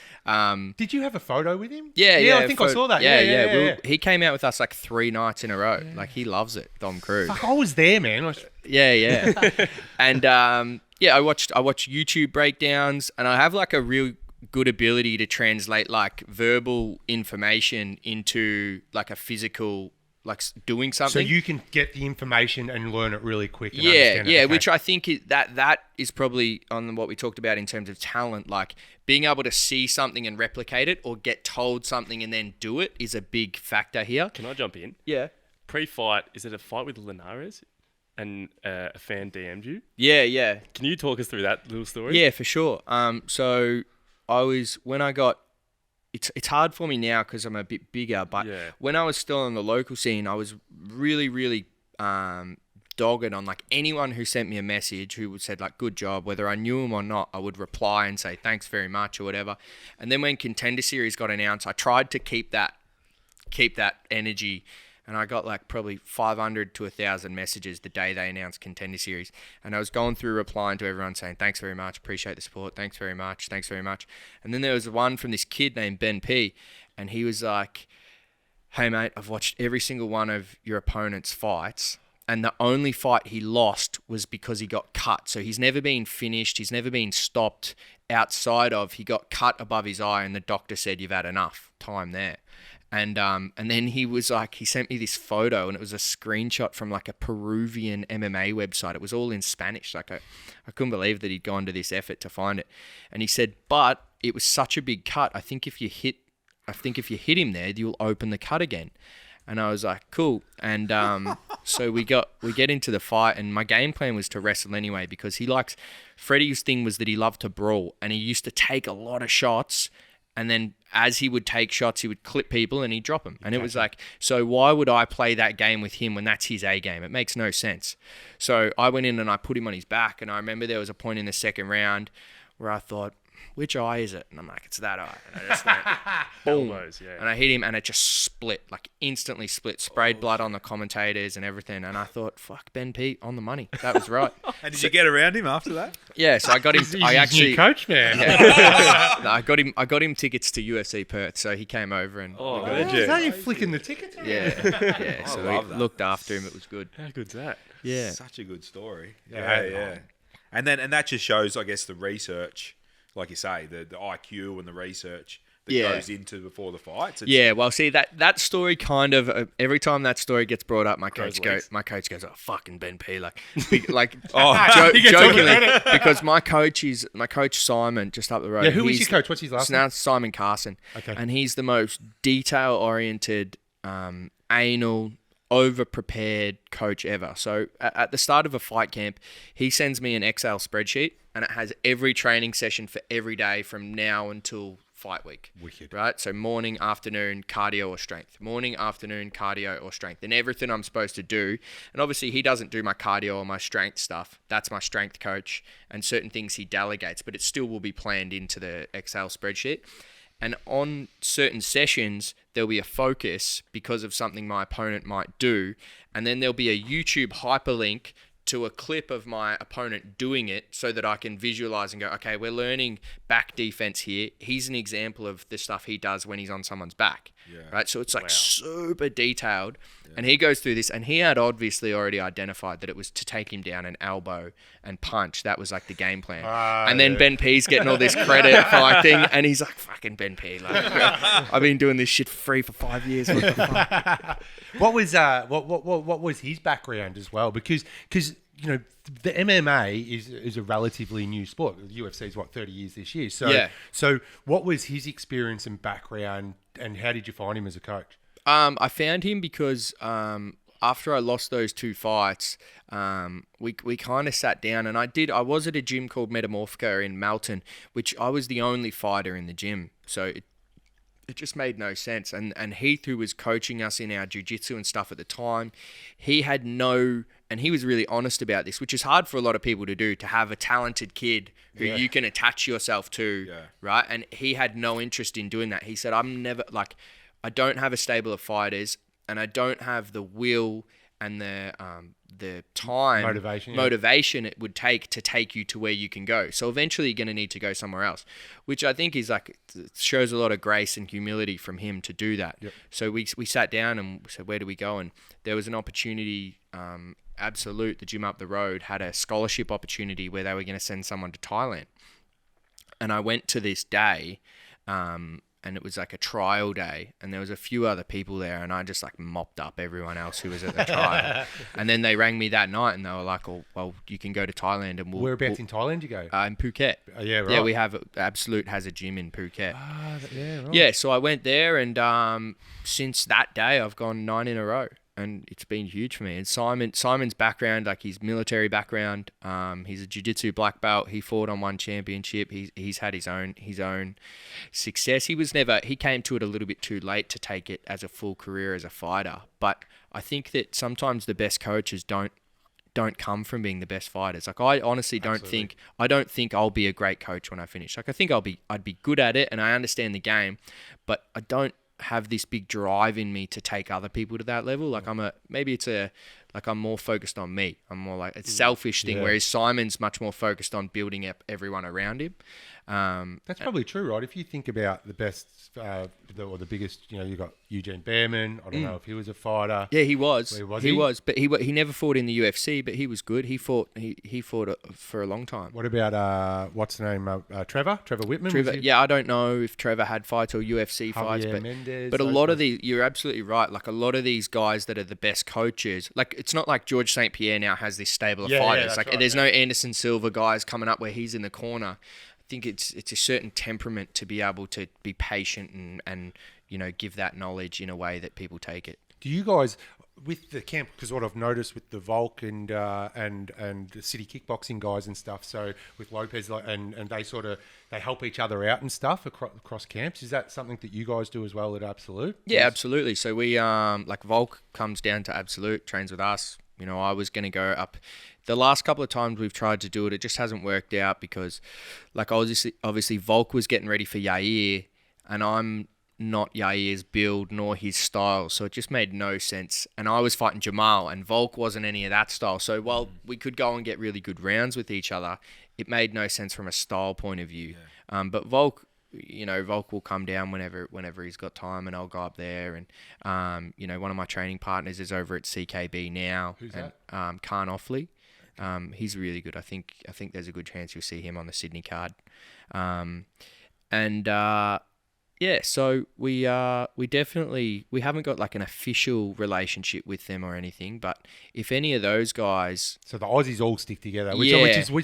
Did you have a photo with him? Yeah. I think I saw that. Yeah. He came out with us like 3 nights in a row. Like, he loves it, Dom Cruise. Fuck, I was there, man. Yeah. And I watched YouTube breakdowns, and I have like a real good ability to translate like verbal information into like a physical, like doing something. So you can get the information and learn it really quick. And understand it. Yeah, Okay. which I think that is probably on what we talked about in terms of talent. Like, being able to see something and replicate it, or get told something and then do it, is a big factor here. Can I jump in? Yeah. Pre-fight, is it a fight with Linares and a fan DM'd you? Yeah. Can you talk us through that little story? Yeah, for sure. So when I got, it's hard for me now because I'm a bit bigger, but when I was still on the local scene, I was really, really dogged on like anyone who sent me a message who said like, good job, whether I knew him or not. I would reply and say thanks very much or whatever. And then when Contender Series got announced, I tried to keep that energy. And I got like probably 500 to 1,000 messages the day they announced Contender Series. And I was going through replying to everyone saying, thanks very much, appreciate the support, thanks very much. And then there was one from this kid named Ben P. And he was like, hey mate, I've watched every single one of your opponent's fights. And the only fight he lost was because he got cut. So he's never been finished, he's never been stopped outside of, he got cut above his eye and the doctor said, you've had enough time there. And then he was like, he sent me this photo and it was a screenshot from like a Peruvian MMA website. It was all in Spanish. Like I couldn't believe that he'd gone to this effort to find it. And he said, but it was such a big cut. I think if you hit him there, you'll open the cut again. And I was like, cool. And so we get into the fight, and my game plan was to wrestle anyway, because Freddie's thing was that he loved to brawl, and he used to take a lot of shots. And then as he would take shots, he would clip people and he'd drop them. And it was like, so why would I play that game with him when that's his A game? It makes no sense. So I went in and I put him on his back. And I remember there was a point in the second round where I thought, which eye is it? And I'm like, it's that eye. And I just went, boom. Elbows, yeah. And I hit him and it just split, like instantly split, sprayed blood on the commentators and everything. And I thought, fuck, Ben P on the money. That was right. And did you get around him after that? Yeah, so I got him. I actually new coach, man. No, I got him tickets to UFC Perth, so he came over and Is that you flicking the tickets? yeah. So we looked after him. It was good. How good's that? Yeah. Such a good story. Yeah. And that just shows, I guess, the research, like you say, the IQ and the research that goes into before the fights. Yeah, well, see, that story kind of every time that story gets brought up, my coach goes, "Oh, fucking Ben P," jokingly, because my coach Simon just up the road. Yeah, who is your coach? What's his last name? Now Simon Carson. Okay. And he's the most detail oriented, anal, over-prepared coach ever. So at the start of a fight camp, he sends me an Excel spreadsheet, and it has every training session for every day from now until fight week. Wicked. Right? So morning, afternoon, cardio or strength. Morning, afternoon, cardio or strength. And everything I'm supposed to do. And obviously he doesn't do my cardio or my strength stuff. That's my strength coach. And certain things he delegates, but it still will be planned into the Excel spreadsheet. And on certain sessions, there'll be a focus because of something my opponent might do. And then there'll be a YouTube hyperlink to a clip of my opponent doing it so that I can visualize and go, okay, we're learning back defense here. He's an example of the stuff he does when he's on someone's back. Yeah. Right? So it's like super detailed. Yeah. And he goes through this, and he had obviously already identified that it was to take him down an elbow and punch. That was like the game plan. And then Ben P's getting all this credit for like thing, and he's like, fucking Ben P. Like, I've been doing this shit free for 5 years. What the fuck? What was his background as well? Because you know, the MMA is a relatively new sport. The UFC is 30 years this year. So what was his experience and background, and how did you find him as a coach? I found him because after I lost those 2 fights, we kind of sat down, and I was at a gym called Metamorphica in Melton, which I was the only fighter in the gym. So it just made no sense. And Heath, who was coaching us in our JuiJitsu and stuff at the time, he had and he was really honest about this, which is hard for a lot of people to do, to have a talented kid who you can attach yourself to, right? And he had no interest in doing that. He said, I don't have a stable of fighters, and I don't have the will and the time motivation it would take to take you to where you can go. So eventually you're going to need to go somewhere else, which I think is like, shows a lot of grace and humility from him to do that. Yep. So we sat down and said, where do we go? And there was an opportunity, Absolute, the gym up the road, had a scholarship opportunity where they were going to send someone to Thailand. And I went to this day, and it was like a trial day, and there was a few other people there, and I just like mopped up everyone else who was at the trial. And then they rang me that night, and they were like, "Oh, well, you can go to Thailand." And whereabouts in Thailand you go? In Phuket. Yeah, right. Yeah, we have Absolute has a gym in Phuket. Yeah, right. Yeah, so I went there, and since that day, I've gone 9 in a row. And it's been huge for me. And Simon's background, like his military background, he's a jiu-jitsu black belt. He fought on one championship. He's had his own success. He came to it a little bit too late to take it as a full career as a fighter. But I think that sometimes the best coaches don't come from being the best fighters. Like I honestly don't think I'll be a great coach when I finish. Like I think I'd be good at it, and I understand the game, but I don't have this big drive in me to take other people to that level. Like I'm more focused on me. I'm more like it's selfish thing, whereas Simon's much more focused on building up everyone around him. That's probably true, right? If you think about the best or the biggest, you got Eugene Behrman. I don't know if he was a fighter. Yeah, he was. He was, but he never fought in the UFC, but he was good. He fought for a long time. What about what's the name? Trevor Whitman. Yeah, I don't know if Trevor had fights or UFC fights, Mendes, but a lot of these, you're absolutely right. Like a lot of these guys that are the best coaches, like it's not like George St. Pierre now has this stable of fighters. Like there's no Anderson Silva guys coming up where he's in the corner. I think it's a certain temperament to be able to be patient and give that knowledge in a way that people take it. Do you guys, with the camp, because what I've noticed with the Volk and the city kickboxing guys and stuff, so with Lopez and they help each other out and stuff across camps. Is that something that you guys do as well at Absolute? Yeah, absolutely. So we like Volk comes down to Absolute, trains with us. I was going to go up. The last couple of times we've tried to do it, it just hasn't worked out because, like, obviously Volk was getting ready for Yair, and I'm not Yair's build nor his style, so it just made no sense. And I was fighting Jamal, and Volk wasn't any of that style. So while we could go and get really good rounds with each other, it made no sense from a style point of view. Yeah. But Volk, Volk will come down whenever he's got time, and I'll go up there. And one of my training partners is over at CKB now. Who's that? Khan Offley. He's really good. I think there's a good chance you'll see him on the Sydney card. So we haven't got like an official relationship with them or anything, but if any of those guys, so the Aussies all stick together, which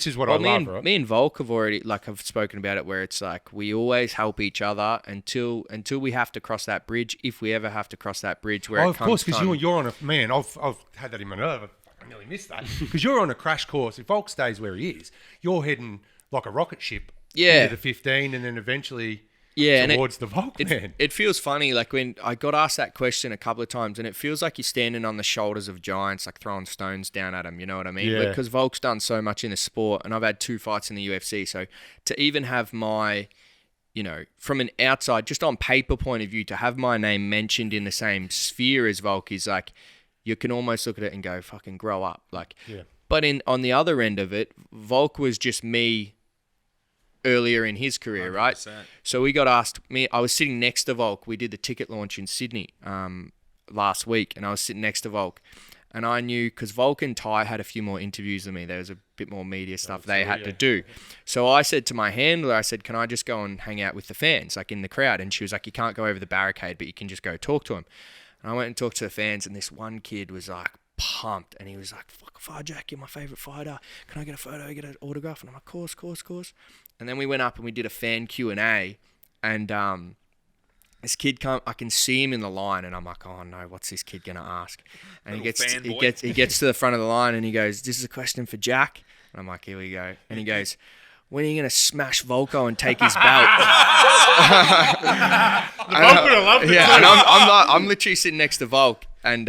is what I love, right? Me and Volk have spoken about it, where it's like we always help each other until we have to cross that bridge, if we ever have to cross that bridge. Where of course, because you're on I've had that in my nerve. I nearly missed that because you're on a crash course. If Volk stays where he is, you're heading like a rocket ship into the 15, and then eventually. Yeah, towards the Volk, man. It feels funny, like when I got asked that question a couple of times, and it feels like you're standing on the shoulders of giants, like throwing stones down at them, you know what I mean? Yeah. Because Volk's done so much in the sport, and I've had 2 fights in the UFC, so to even have my, from an outside, just on paper point of view, to have my name mentioned in the same sphere as Volk is like, you can almost look at it and go, fucking grow up. But on the other end of it, Volk was just me earlier in his career, 100%. Right? So we got asked, I was sitting next to Volk. We did the ticket launch in Sydney last week, and I was sitting next to Volk. And I knew, because Volk and Ty had a few more interviews than me, there was a bit more media stuff they had to do. So I said to my handler, can I just go and hang out with the fans, like in the crowd? And she was like, you can't go over the barricade, but you can just go talk to them. And I went and talked to the fans, and this one kid was like, pumped, and he was like, fuck, FharJack, you're my favourite fighter. Can I get a photo, get an autograph? And I'm like, course. And then we went up and we did a fan Q&A, and this kid I can see him in the line, and I'm like, oh no, what's this kid gonna ask? And he gets to the front of the line, and he goes, this is a question for Jack. And I'm like, here we go. And he goes, when are you going to smash Volko and take his belt? Volk would have loved it. Yeah, and I'm literally sitting next to Volk, and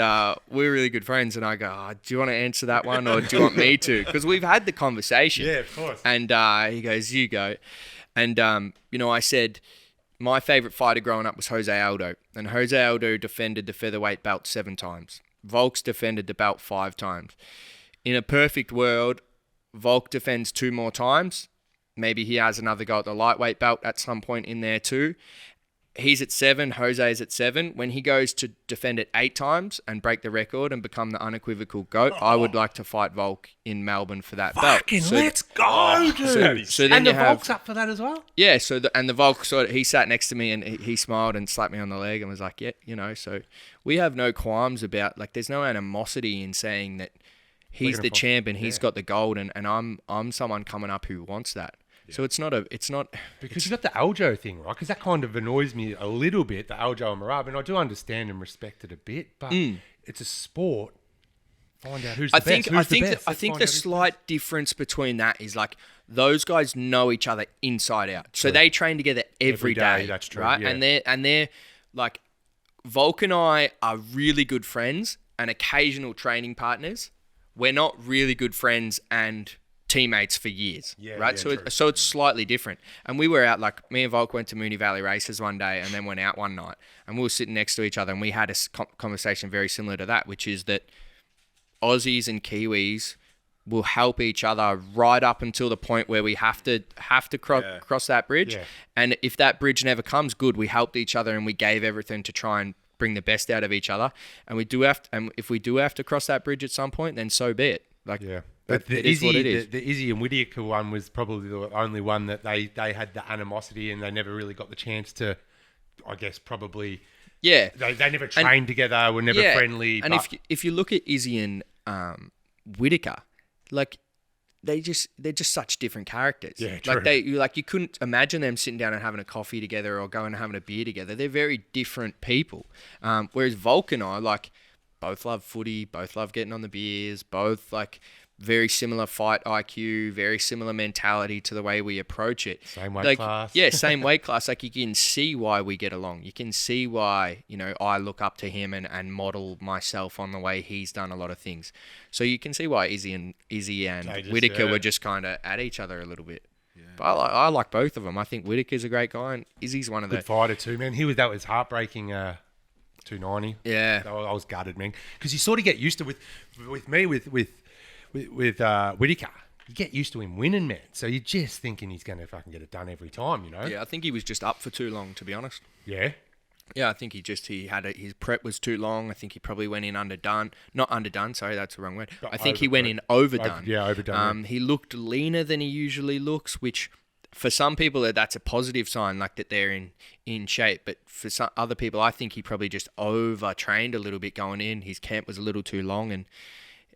we're really good friends. And I go, do you want to answer that one, or do you want me to? Because we've had the conversation. Yeah, of course. And he goes, you go. And, I said, my favourite fighter growing up was Jose Aldo. And Jose Aldo defended the featherweight belt 7 times. Volk's defended the belt 5 times. In a perfect world, Volk defends 2 more times. Maybe he has another go at the lightweight belt at some point in there too. He's at 7, Jose's at 7. When he goes to defend it 8 times and break the record and become the unequivocal GOAT, I would like to fight Volk in Melbourne for that belt. Let's go, dude. So then and you the have, Volk's up for that as well? yeah, so the Volk he sat next to me and he smiled and slapped me on the leg and was like, yeah, so we have no qualms about, like, there's no animosity in saying that he's the champ and he's got the gold and I'm someone coming up who wants that. So it's not because you got the Aljo thing, right? Because that kind of annoys me a little bit, the Aljo and Marab, and I do understand and respect it a bit, but it's a sport. Find out who's the best. I think the slight difference between that is, like, those guys know each other inside out, so they train together every day. That's true, right? yeah. And they're like, Volk and I are really good friends and occasional training partners. We're not really good friends and teammates for years, right? So it's slightly different. And we were out, like, me and Volk went to Moonee Valley races one day and then went out one night, and we were sitting next to each other and we had a conversation very similar to that, which is that Aussies and Kiwis will help each other right up until the point where we have to cross that bridge. Yeah. And if that bridge never comes, good, we helped each other and we gave everything to try and bring the best out of each other. And if we do have to cross that bridge at some point, then so be it. Like, yeah. But the Izzy and Whittaker one was probably the only one that they had the animosity and they never really got the chance to, I guess, probably... Yeah. They never trained together, were never friendly. And if you look at Izzy and Whittaker, like, they're just such different characters. Yeah, true. Like you couldn't imagine them sitting down and having a coffee together or going and having a beer together. They're very different people. Whereas Volk and I, like, both love footy, both love getting on the beers, both, like, very similar fight IQ, very similar mentality to the way we approach it. Same weight class. Yeah, same weight class. Like, you can see why we get along. You can see why, I look up to him and model myself on the way he's done a lot of things. So you can see why Izzy and Whittaker were just kind of at each other a little bit. Yeah. But I like both of them. I think Whittaker's a great guy and Izzy's one of the... Good fighter too, man. That was heartbreaking... 290. Yeah. I was gutted, man. Because you sort of get used to with Whittaker. You get used to him winning, man. So you're just thinking he's going to fucking get it done every time, Yeah, I think he was just up for too long, to be honest. Yeah. Yeah, I think his prep was too long. I think he probably went in underdone. Not underdone, sorry, that's the wrong word. I think he went in overdone. Overdone. He looked leaner than he usually looks, which for some people that's a positive sign, like that they're in shape. But for some other people, I think he probably just overtrained a little bit going in. His camp was a little too long. And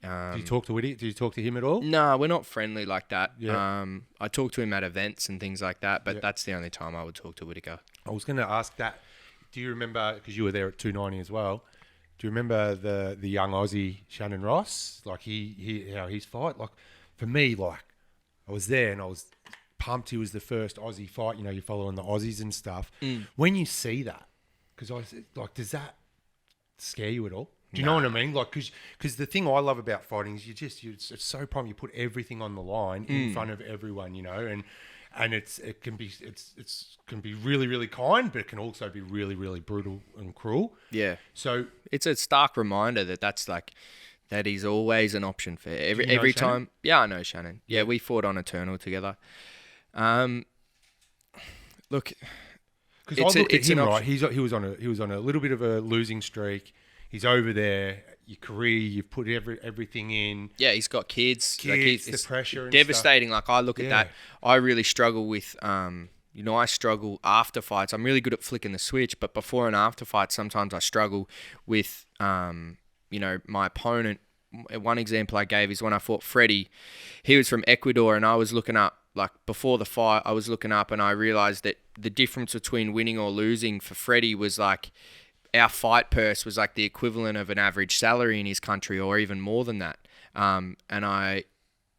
do you talk to Whittaker? Do you talk to him at all? No, we're not friendly like that. Yeah. I talk to him at events and things like that, but that's the only time I would talk to Whittaker. I was going to ask that. Do you remember, because you were there at 290 as well, do you remember the young Aussie Shannon Ross? Like his fight? Like, for me, like, I was there and I was pumped he was the first Aussie fight. You're following the Aussies and stuff. When you see that, does that scare you at all? Do you know what I mean? Like, because the thing I love about fighting is it's so prime. You put everything on the line in front of everyone, and it can be really, really kind, but it can also be really, really brutal and cruel. Yeah. So it's a stark reminder that is always an option for every time. Shannon? Yeah, I know Shannon. Yeah, we fought on Eternal together. Look, because I look at him, right? He was on a little bit of a losing streak. He's over there. Your career, you've put everything in. Yeah, he's got kids. The pressure. And devastating. stuff. Like, I look at that. I really struggle with. I struggle after fights. I'm really good at flicking the switch, but before and after fights, sometimes I struggle with. My opponent. One example I gave is when I fought Freddie. He was from Ecuador, and I was looking up. Like, before the fight, I was looking up, and I realized that the difference between winning or losing for Freddie was like. Our fight purse was like the equivalent of an average salary in his country, or even more than that. And I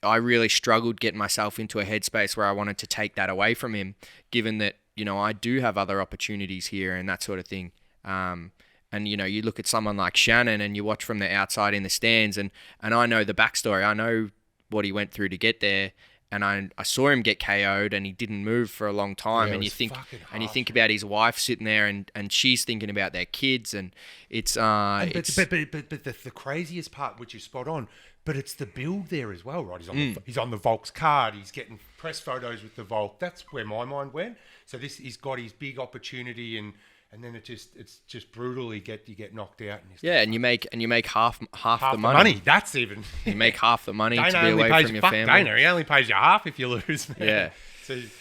really struggled getting myself into a headspace where I wanted to take that away from him, given that, I do have other opportunities here and that sort of thing. And, you look at someone like Shannon and you watch from the outside in the stands, and I know the backstory. I know what he went through to get there. I saw him get KO'd and he didn't move for a long time. Yeah, and it you was think fucking and you hard. think about his wife sitting there and she's thinking about their kids, and it's But the craziest part, which is spot on, but it's the build there as well, right? He's on the Volk's card. He's getting press photos with the Volk. That's where my mind went. So he's got his big opportunity, and then it's just brutal. You get knocked out. And and you make half half the money. That's even. You make half the money to Dana be only away pays from your fuck family. Dana. He only pays you half if you lose. Man. Yeah.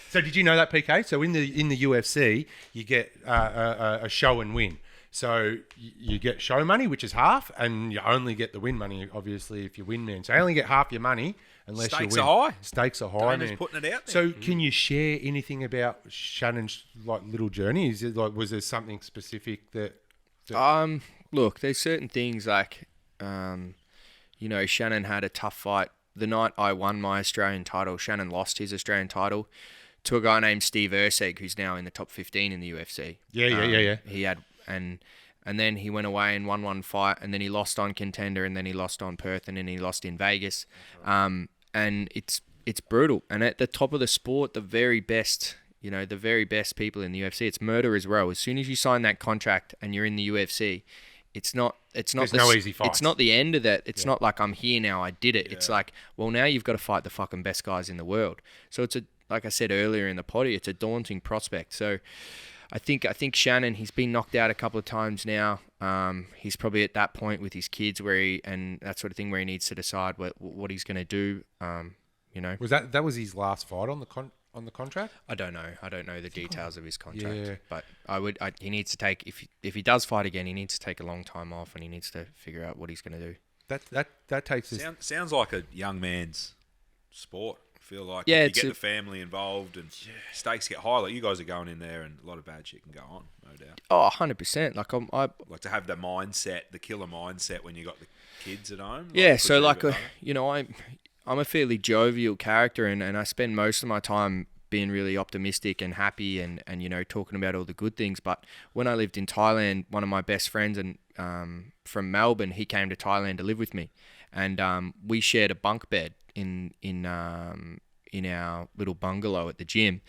So did you know that, PK? So in the UFC, you get a show and win. So you get show money, which is half, and you only get the win money, obviously, if you win, man. So you only get half your money unless Stakes you win. are high. Stakes are high, Dana's man. putting it out there. So can you share anything about Shannon's little journey? Is it was there something specific that? Look, there's certain things like, Shannon had a tough fight. The night I won my Australian title, Shannon lost his Australian title to a guy named Steve Erceg, who's now in the top 15 in the UFC. Yeah. He had, and then he went away and won one fight, and then he lost on Contender, and then he lost on Perth, and then he lost in Vegas. And it's brutal. And at the top of the sport, the very best people in the UFC, it's murder as well. As soon as you sign that contract and you're in the UFC, it's not no easy fights. It's not the end of that. It's not like I'm here now, I did it. Yeah. It's like, well, now you've got to fight the fucking best guys in the world. So like I said earlier in the potty, it's a daunting prospect. So I think Shannon, he's been knocked out a couple of times now. He's probably at that point with his kids and that sort of thing where he needs to decide what he's going to do. Was that was his last fight on the contract? I don't know the details of his contract. Yeah. But he needs to take, if he does fight again, he needs to take a long time off, and he needs to figure out what he's going to do. That takes us. Sounds like a young man's sport. I feel like if you get the family involved and stakes get high. Like you guys are going in there, and a lot of bad shit can go on, no doubt. Oh, 100%. Like I like to have the mindset, the killer mindset when you got the kids at home. Yeah. So like I'm a fairly jovial character, and I spend most of my time being really optimistic and happy and talking about all the good things. But when I lived in Thailand, one of my best friends from Melbourne, he came to Thailand to live with me, and we shared a bunk bed in our little bungalow at the gym.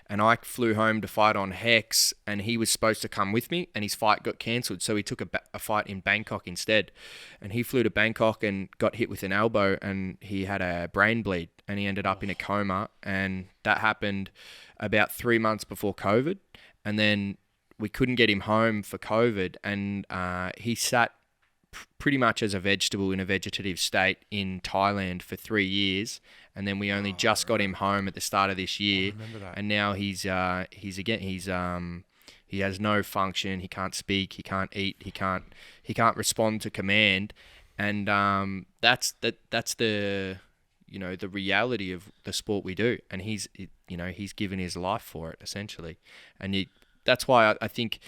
And I flew home to fight on Hex, and he was supposed to come with me, and his fight got cancelled, so he took a fight in Bangkok instead. And he flew to Bangkok and got hit with an elbow, and he had a brain bleed, and he ended up in a coma. And that happened about 3 months before COVID, and then we couldn't get him home for COVID, and he sat pretty much as a vegetable in a vegetative state in Thailand for 3 years, and then we only just got him home at the start of this year. I remember that. And now he has no function. He can't speak. He can't eat. He can't respond to command, and that's the the reality of the sport we do. And he's given his life for it essentially, and that's why I think.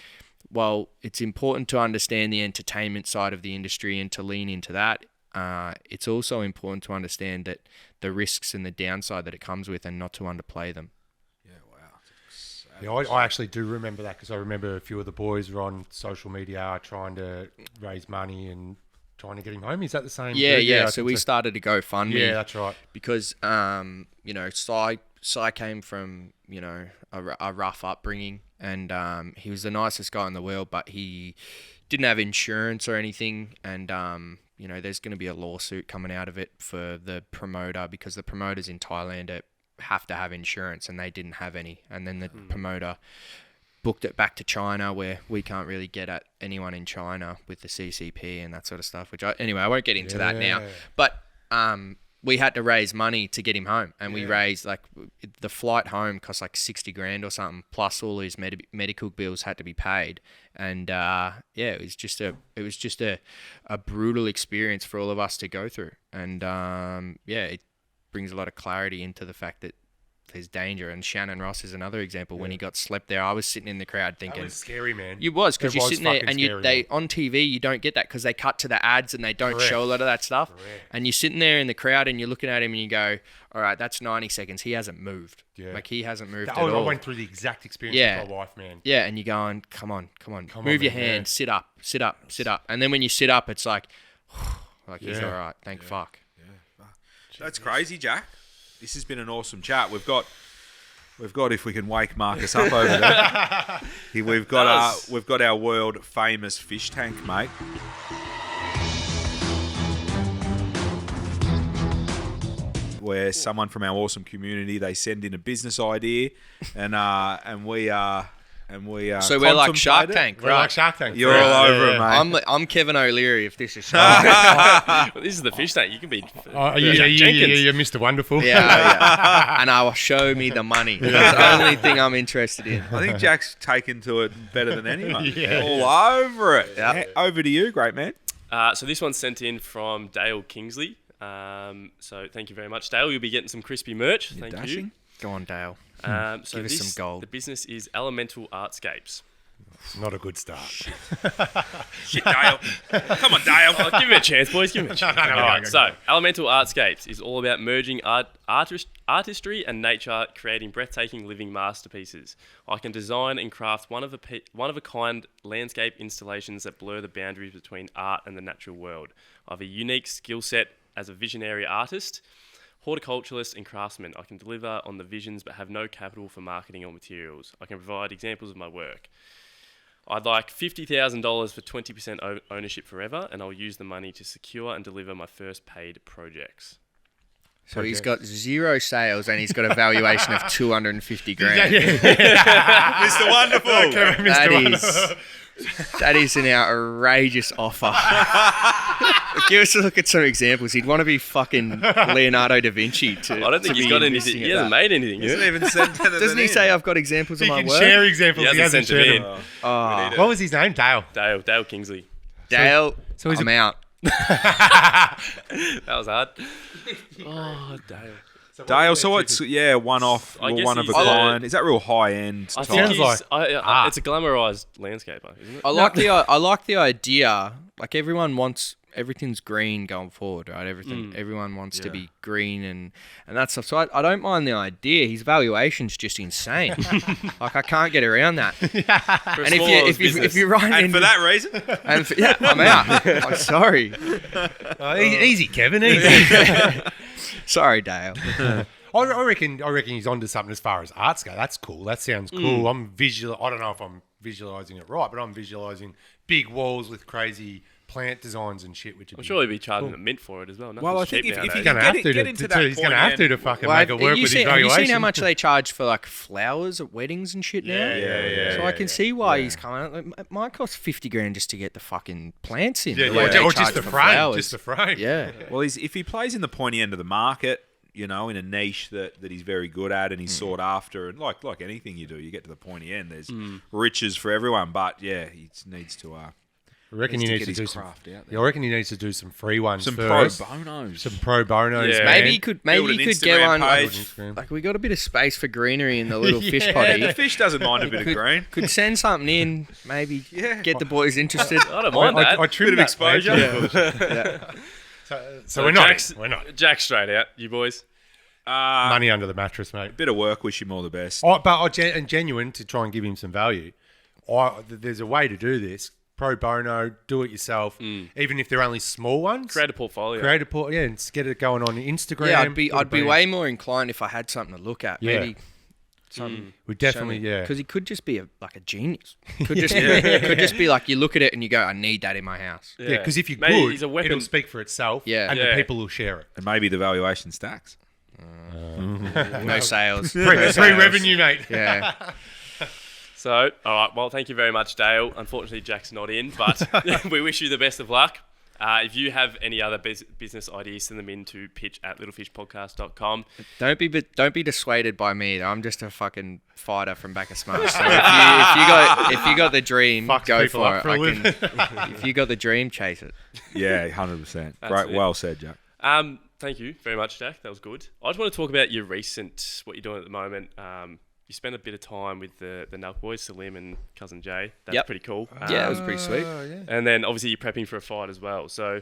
While it's important to understand the entertainment side of the industry and to lean into that, it's also important to understand that the risks and the downside that it comes with, and not to underplay them. Yeah, wow. Yeah, I actually do remember that, because I remember a few of the boys were on social media trying to raise money and trying to get him home. Is that the same? Yeah. So we started to GoFundMe. Yeah, that's right. Because Sai came from a rough upbringing, and he was the nicest guy in the world, but he didn't have insurance or anything, and there's going to be a lawsuit coming out of it for the promoter, because the promoters in Thailand have to have insurance, and they didn't have any, and then the promoter booked it back to China, where we can't really get at anyone in China with the CCP and that sort of stuff, I won't get into that now, but we had to raise money to get him home, and we raised, the flight home cost like 60 grand or something, plus all his medical bills had to be paid. And it was just a brutal experience for all of us to go through. And it brings a lot of clarity into the fact that there's danger. And Shannon Ross is another example. When he got slept there, I was sitting in the crowd thinking, that was scary, man. You was, because you're sitting there, and scary, on TV you don't get that, because they cut to the ads and they don't Correct. show a lot of that stuff. Correct. And you're sitting there in the crowd and you're looking at him and you go, all right, that's 90 seconds. He hasn't moved. Yeah. Like, he hasn't moved at I all. went through the exact experience with my wife, man. Yeah, and you're going, come on, move your man, hand, sit up. And then when you sit up, it's like he's all right, thank fuck. That's crazy, Jack. This has been an awesome chat. We've got if we can wake Marcus up over there. We've got our world famous fish tank, mate. Where someone from our awesome community, they send in a business idea, and we So we're like Shark contemplate it. Tank, We're right? like Shark Tank. You're all over it, mate. I'm Kevin O'Leary if this is Shark Tank. Well, this is the fish tank. You can be Jenkins. You're Mr. Wonderful. Yeah. And I'll show me the money. That's the only thing I'm interested in. I think Jack's taken to it better than anyone. Yeah. All over it. Yeah. Over to you, great man. So this one's sent in from Dale Kingsley. So thank you very much, Dale. You'll be getting some crispy merch. Thank you. Dashing. Go on, Dale. So Give us some gold. The business is Elemental Artscapes. Not a good start. Shit, Dale. Come on, Dale. Oh, give him a chance, boys. Give him a chance. No, All right, go. so Elemental Artscapes is all about merging artistry and nature, creating breathtaking living masterpieces. I can design and craft one of a kind landscape installations that blur the boundaries between art and the natural world. I have a unique skill set as a visionary artist, horticulturalist and craftsman. I can deliver on the visions but have no capital for marketing or materials. I can provide examples of my work. I'd like $50,000 for 20% ownership forever, and I'll use the money to secure and deliver my first paid projects. So he's got 0 sales and he's got a valuation of 250 grand. Mr. Wonderful. That is an outrageous offer. Give us a look at some examples. He'd want to be fucking Leonardo da Vinci to. I don't think to he's be got investing anything. at He hasn't that. made anything. He hasn't even sent anything Doesn't he in. say I've got examples He of my can work? share examples. He He hasn't hasn't shared sent them. them What was his name? Dale. Dale Kingsley. Dale, So he's I'm out. That was hard. Oh, Dale. Dale, so what's one off, I guess one of a he's, kind? Is that real high end? I type? think Sounds he's, like it's a glamorized landscaper, isn't it? I like the idea. Like everyone wants everything's green going forward, right? Everyone wants to be green and that stuff. So I don't mind the idea. His valuation's just insane. Like I can't get around that. For a And small if you write And in for that reason, I'm out. I'm sorry. Easy, Kevin. Easy. Sorry, Dale. I reckon he's onto something as far as arts go. That's cool. That sounds cool. I don't know if I'm visualizing it right, but I'm visualizing big walls with crazy plant designs and shit. Which I'm sure he'd be charging a mint for it as well. well, I think if he's you going to have get into to. that He's going to point, have to Ian, fucking Well, make it work with his have valuation. you seen how much they charge for like flowers at weddings and shit now? Yeah. So I can see why he's coming out. Like, it might cost 50 grand just to get the fucking plants in. Yeah, the way they or charge just the for frame. flowers. Just the frame. Yeah. Well, if he plays in the pointy end of the market, in a niche that he's very good at and he's sought after, and like anything you do, you get to the pointy end. There's riches for everyone, but he needs to. I reckon he Needs needs to to get do his some. craft out there. Yeah, I reckon he needs to do some free ones Some first. pro bonos. Some pro bonos. Yeah. man. Maybe you could Build an get Instagram one. page. Like we got a bit of space for greenery in the little fish potty. The fish doesn't mind a bit of green. Could send something in. Maybe Yeah. get the boys interested. I don't mind that. I trimmed Bit of that, man. exposure. So we're not. We're not. Jack straight out, you boys. Money under the mattress, mate. Bit of work. Wish him all the best. And genuine to try and give him some value. There's a way to do this. Pro bono, do it yourself. Even if they're only small ones. Create a portfolio. And get it going on Instagram. Yeah, I'd be way more inclined if I had something to look at. Yeah. Maybe something. We definitely, Because he could just be like a genius. Could just be like you look at it and you go, I need that in my house. Yeah, because if you're Maybe good, he's a weapon. it'll speak for itself. Yeah. And Yeah. the people will share it. And maybe the valuation stacks. No sales. Free No sales. revenue, mate. Yeah. So, all right. Well, thank you very much, Dale. Unfortunately, Jack's not in, but we wish you the best of luck. If you have any other business ideas, send them in to pitch@littlefishpodcast.com. Don't be dissuaded by me. I'm just a fucking fighter from back of Smush. So if you got the dream, Fucks go people for up it. for a living. If you got the dream, chase it. Yeah, 100%. That's Right, it. well said, Jack. Thank you very much, Jack. That was good. I just want to talk about your what you're doing at the moment. You spent a bit of time with the NELK Boys, Salim and Cousin Jay. That's Yep. pretty cool. Yeah, it was pretty sweet. And then obviously you're prepping for a fight as well. So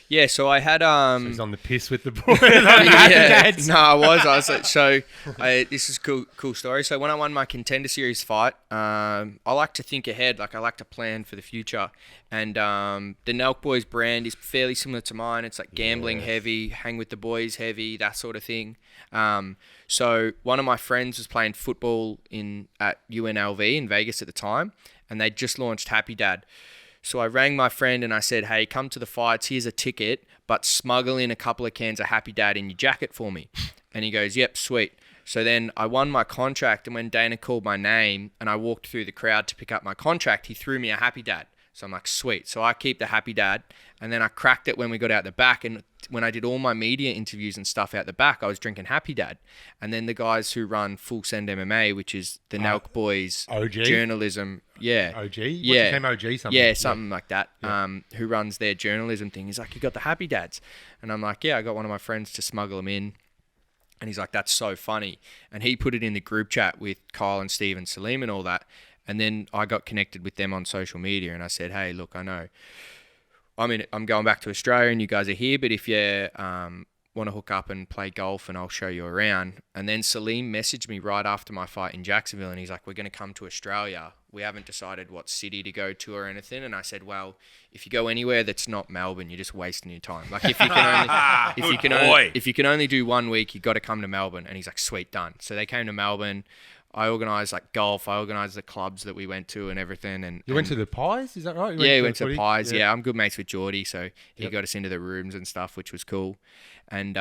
Yeah, so I had He's on the piss with the boy. No, I was like, this is cool story. So when I won my Contender Series fight, I like to think ahead, like I like to plan for the future. And the NELK Boys brand is fairly similar to mine. It's like gambling heavy, hang with the boys heavy, that sort of thing. So one of my friends was playing football at UNLV in Vegas at the time, and they just launched Happy Dad. So I rang my friend and I said, hey, come to the fights. Here's a ticket, but smuggle in a couple of cans of Happy Dad in your jacket for me. And he goes, yep, sweet. So then I won my contract, and when Dana called my name and I walked through the crowd to pick up my contract, he threw me a Happy Dad. So I'm like, sweet. So I keep the Happy Dad, and then I cracked it when we got out the back. And when I did all my media interviews and stuff out the back, I was drinking Happy Dad. And then the guys who run Full Send MMA, which is the NELK Boys OG? journalism. Yeah. OG? Yeah. What's OG something? Yeah, something like that. Who runs their journalism thing. He's like, you got the Happy Dads? And I'm like, yeah, I got one of my friends to smuggle them in. And he's like, that's so funny. And he put it in the group chat with Kyle and Steve and Salim and all that. And then I got connected with them on social media, and I said, hey, look, I know I'm going back to Australia and you guys are here, but if you want to hook up and play golf, and I'll show you around. And then Salim messaged me right after my fight in Jacksonville, and he's like, we're going to come to Australia. We haven't decided what city to go to or anything. And I said, well, if you go anywhere that's not Melbourne, you're just wasting your time. Like if you can only do 1 week, you got to come to Melbourne. And he's like, sweet, done. So they came to Melbourne. I organised like golf. I organised the clubs that we went to and everything. And You went to the Pies? Is that right? We went to Pies. Yeah, I'm good mates with Geordie, so he got us into the rooms and stuff, which was cool. And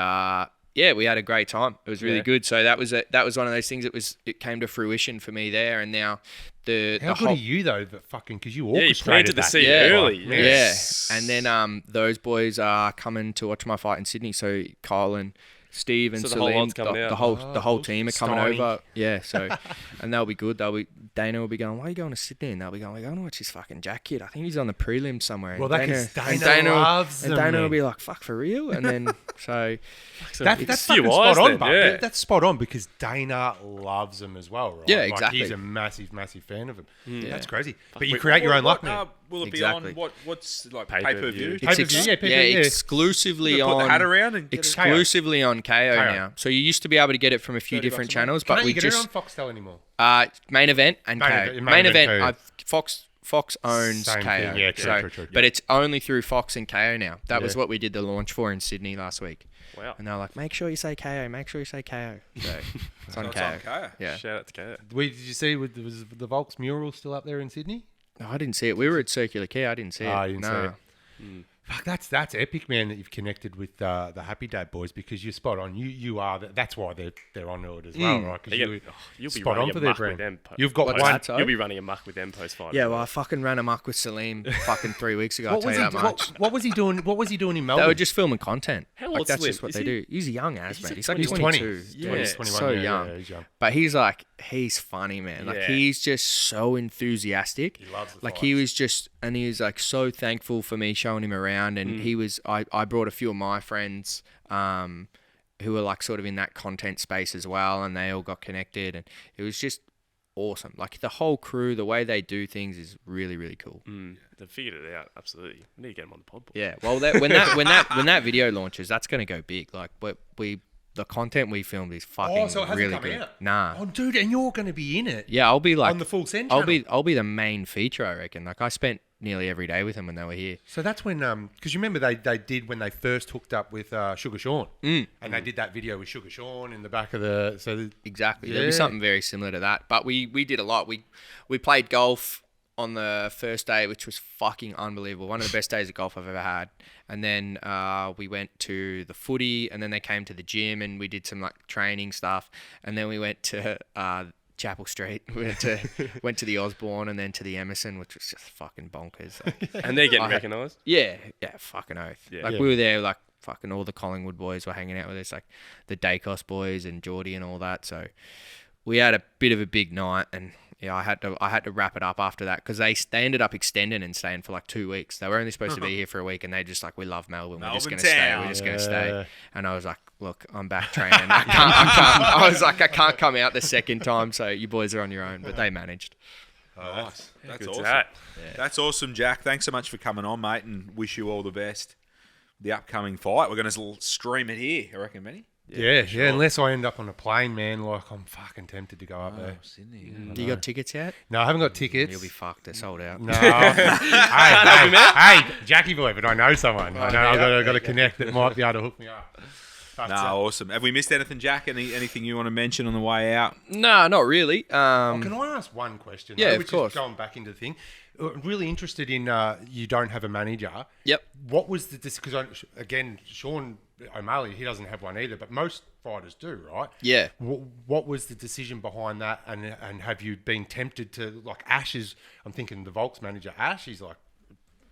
we had a great time. It was really good. So that was one of those things. It came to fruition for me there. And now how good are you though? That fucking because you orchestrated planted the that. seed early. Yeah. And then those boys are coming to watch my fight in Sydney. So Kyle and Steve and So the whole Salim, lot's coming out. the whole team are coming Steiny. over. Yeah, so and they'll be good. Dana will be going, why are you going to Sydney? And they'll be going, we're going to watch this fucking Jack kid. I think he's on the prelims somewhere. Well, and Dana loves them, Dana will man. be like, fuck, for real? And then so That's few fucking eyes spot on, then, but yeah. that's spot on because Dana loves them as well, right? Yeah, Like, exactly. he's a massive, massive fan of them. That's crazy. But Wait, you create your own luck now. Will it Exactly. be on what's like Pay-per-view. pay-per-view? exclusively Put on the hat around and get it. exclusively on KO now. So you used to be able to get it from a few different channels, but Can't we you get it just on Foxtel anymore? main event and Main KO. event- main Main event event, KO. Fox owns Same KO. thing, yeah, true, true. But it's only through Fox and KO now. That was what we did the launch for in Sydney last week. Wow. And they're like, make sure you say KO, make sure you say KO. So it's on It's KO. on KO. Yeah. Shout out to KO. Did you see was the Volks mural still up there in Sydney? No, I didn't see it. We were at Circular Quay. I didn't see it. Oh, you didn't see No. it. Fuck, that's epic, man. That you've connected with the Happy Dad boys because you're spot on. You are. That's why they're on it as well, right? Because You'll be spot running on for their amok with brand. them. You've got What's one. that, sorry? You'll be running amok with them post-fight. Yeah, well, I fucking ran amok with Salim fucking 3 weeks ago. I'll What tell was, you he, that much. what was he doing? What was he doing in Melbourne? They were just filming content. How Like, old's that's Salim? just what Is they he- do. He's young as, He's mate. like He's like 20. 22. He's Yeah, 21, so yeah, young. yeah, he's young. But he's funny, man. Like, Yeah. he's just so enthusiastic. He loves the Like, fights. he was like so thankful for me showing him around. And he was, I brought a few of my friends, who were like sort of in that content space as well. And they all got connected. And it was just awesome. Like, the whole crew, the way they do things is really, really cool. They've figured it out. Absolutely. We need to get them on the pod. Boy. Yeah, well, when that video launches, that's gonna go big. Like, the content we filmed is fucking so it hasn't really come good. out? Nah. Oh, dude, and you're going to be in it. Yeah, I'll be like On the Full Send I'll channel. be the main feature, I reckon. Like, I spent nearly every day with them when they were here. So that's when, because you remember they did when they first hooked up with Sugar Sean, and they did that video with Sugar Sean in the back of the. So Exactly. There'll be Yeah. something very similar to that. But we did a lot. We played golf on the first day, which was fucking unbelievable. One of the best days of golf I've ever had. And then we went to the footy, and then they came to the gym, and we did some like training stuff. And then we went to Chapel Street. We went to the Osborne, and then to the Emerson, which was just fucking bonkers. Like, And they're getting I- recognised. yeah, fucking oath. Yeah. Like, Yeah. we were there, like, fucking all the Collingwood boys were hanging out with us, like the Dacos boys and Geordie and all that. So we had a bit of a big night, and yeah, I had to wrap it up after that because they ended up extending and staying for like 2 weeks. They were only supposed to be here for a week, and they just like, we love Melbourne. We're just Melbourne gonna stay. town. We're just gonna stay. And I was like, look, I'm back training. I was like, I can't come out the second time, so you boys are on your own. But they managed. Nice. That's Good awesome. that. That's awesome, Jack. Thanks so much for coming on, mate, and wish you all the best. the upcoming fight. We're going to stream it here, I reckon, Benny. Yeah, unless I end up on a plane, man, like I'm fucking tempted to go up there. Sydney. You got tickets yet? No, I haven't got tickets. You'll be fucked. They're sold out. No. hey, Jackie boy, but I know someone. I know I've got to connect that might be able to hook me up. Awesome. Have we missed anything, Jack? Anything you want to mention on the way out? No, not really. Can I ask one question? Yeah, though, of which course. Is going back into the thing. Really interested in you don't have a manager. Yep. What was the because again, Sean O'Malley, he doesn't have one either, but most fighters do, right? Yeah. What was the decision behind that? And have you been tempted to like Ash's? I'm thinking the Volks manager Ash. He's like.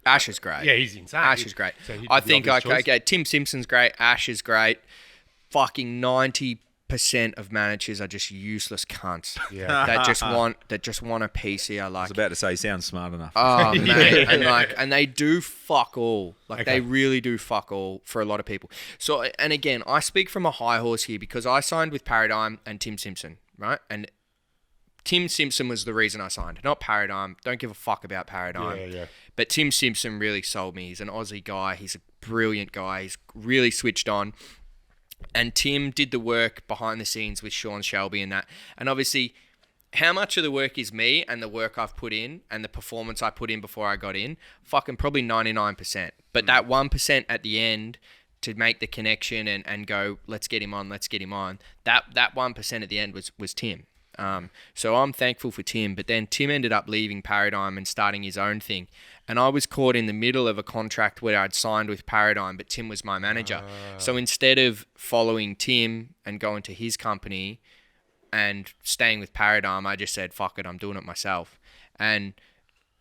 Ash is great. Yeah, he's insane. Ash is great. So he'd be I the think, obvious choice. okay, Tim Simpson's great. Ash is great. Fucking 90% of managers are just useless cunts. Yeah. that just want a piece here. I Like, was about to say, you sound smart enough. oh mate, and they do fuck all. Like Okay. they really do fuck all for a lot of people. So, and again, I speak from a high horse here because I signed with Paradigm and Tim Simpson, right? And Tim Simpson was the reason I signed, not Paradigm. Don't give a fuck about Paradigm. Yeah. But Tim Simpson really sold me. He's an Aussie guy. He's a brilliant guy. He's really switched on. And Tim did the work behind the scenes with Sean Shelby and that. And obviously, how much of the work is me and the work I've put in and the performance I put in before I got in? Fucking probably 99%. But that 1% at the end to make the connection and go, let's get him on. That 1% at the end was Tim. So I'm thankful for Tim, but then Tim ended up leaving Paradigm and starting his own thing. And I was caught in the middle of a contract where I'd signed with Paradigm, but Tim was my manager. So instead of following Tim and going to his company and staying with Paradigm, I just said, fuck it, I'm doing it myself. And,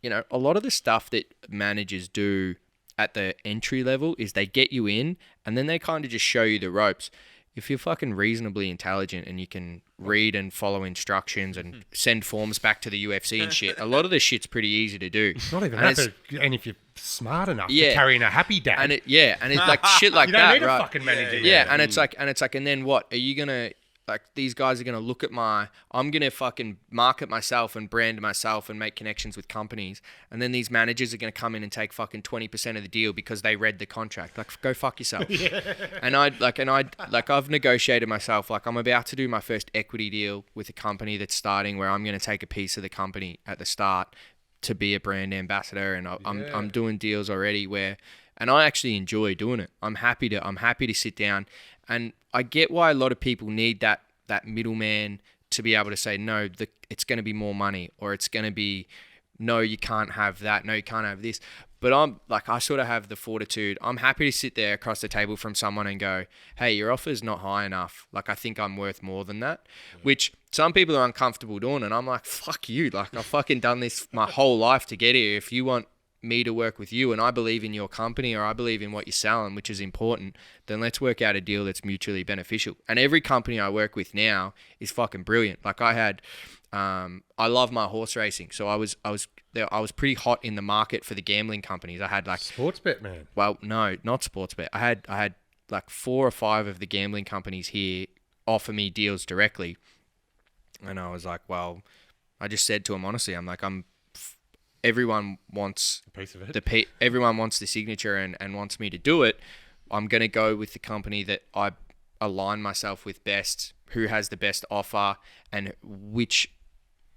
you know, a lot of the stuff that managers do at the entry level is they get you in and then they kind of just show you the ropes. If you're fucking reasonably intelligent and you can read and follow instructions and send forms back to the UFC and shit, a lot of this shit's pretty easy to do. Not even and that, and if you're smart enough Yeah. to carry in a happy dad, And it's like shit like you don't that, need right? a fucking manager. Yeah, and it's like, and then what? Are you gonna like these guys are gonna look at I'm gonna fucking market myself and brand myself and make connections with companies, and then these managers are gonna come in and take fucking 20% of the deal because they read the contract. Like, go fuck yourself. And I've negotiated myself. Like, I'm about to do my first equity deal with a company that's starting where I'm gonna take a piece of the company at the start to be a brand ambassador, and I'm doing deals already where. And I actually enjoy doing it. I'm happy to sit down, and I get why a lot of people need that middleman to be able to say no. It's going to be more money, or it's going to be no. You can't have that. No, you can't have this. But I'm like, I sort of have the fortitude. I'm happy to sit there across the table from someone and go, hey, your offer's not high enough. Like, I think I'm worth more than that. Which some people are uncomfortable doing, and I'm like, fuck you. Like, I've fucking done this my whole life to get here. If you want me to work with you and I believe in your company or I believe in what you're selling, which is important, then let's work out a deal that's mutually beneficial. And every company I work with now is fucking brilliant. Like, I had, I love my horse racing. So I was pretty hot in the market for the gambling companies. I had like Sportsbet, man. Well, no, not Sportsbet. I had like 4 or 5 of the gambling companies here offer me deals directly. And I was like, well, I just said to them honestly, I'm like, everyone wants a piece of it. Everyone wants the signature and wants me to do it. I'm going to go with the company that I align myself with best, who has the best offer, and which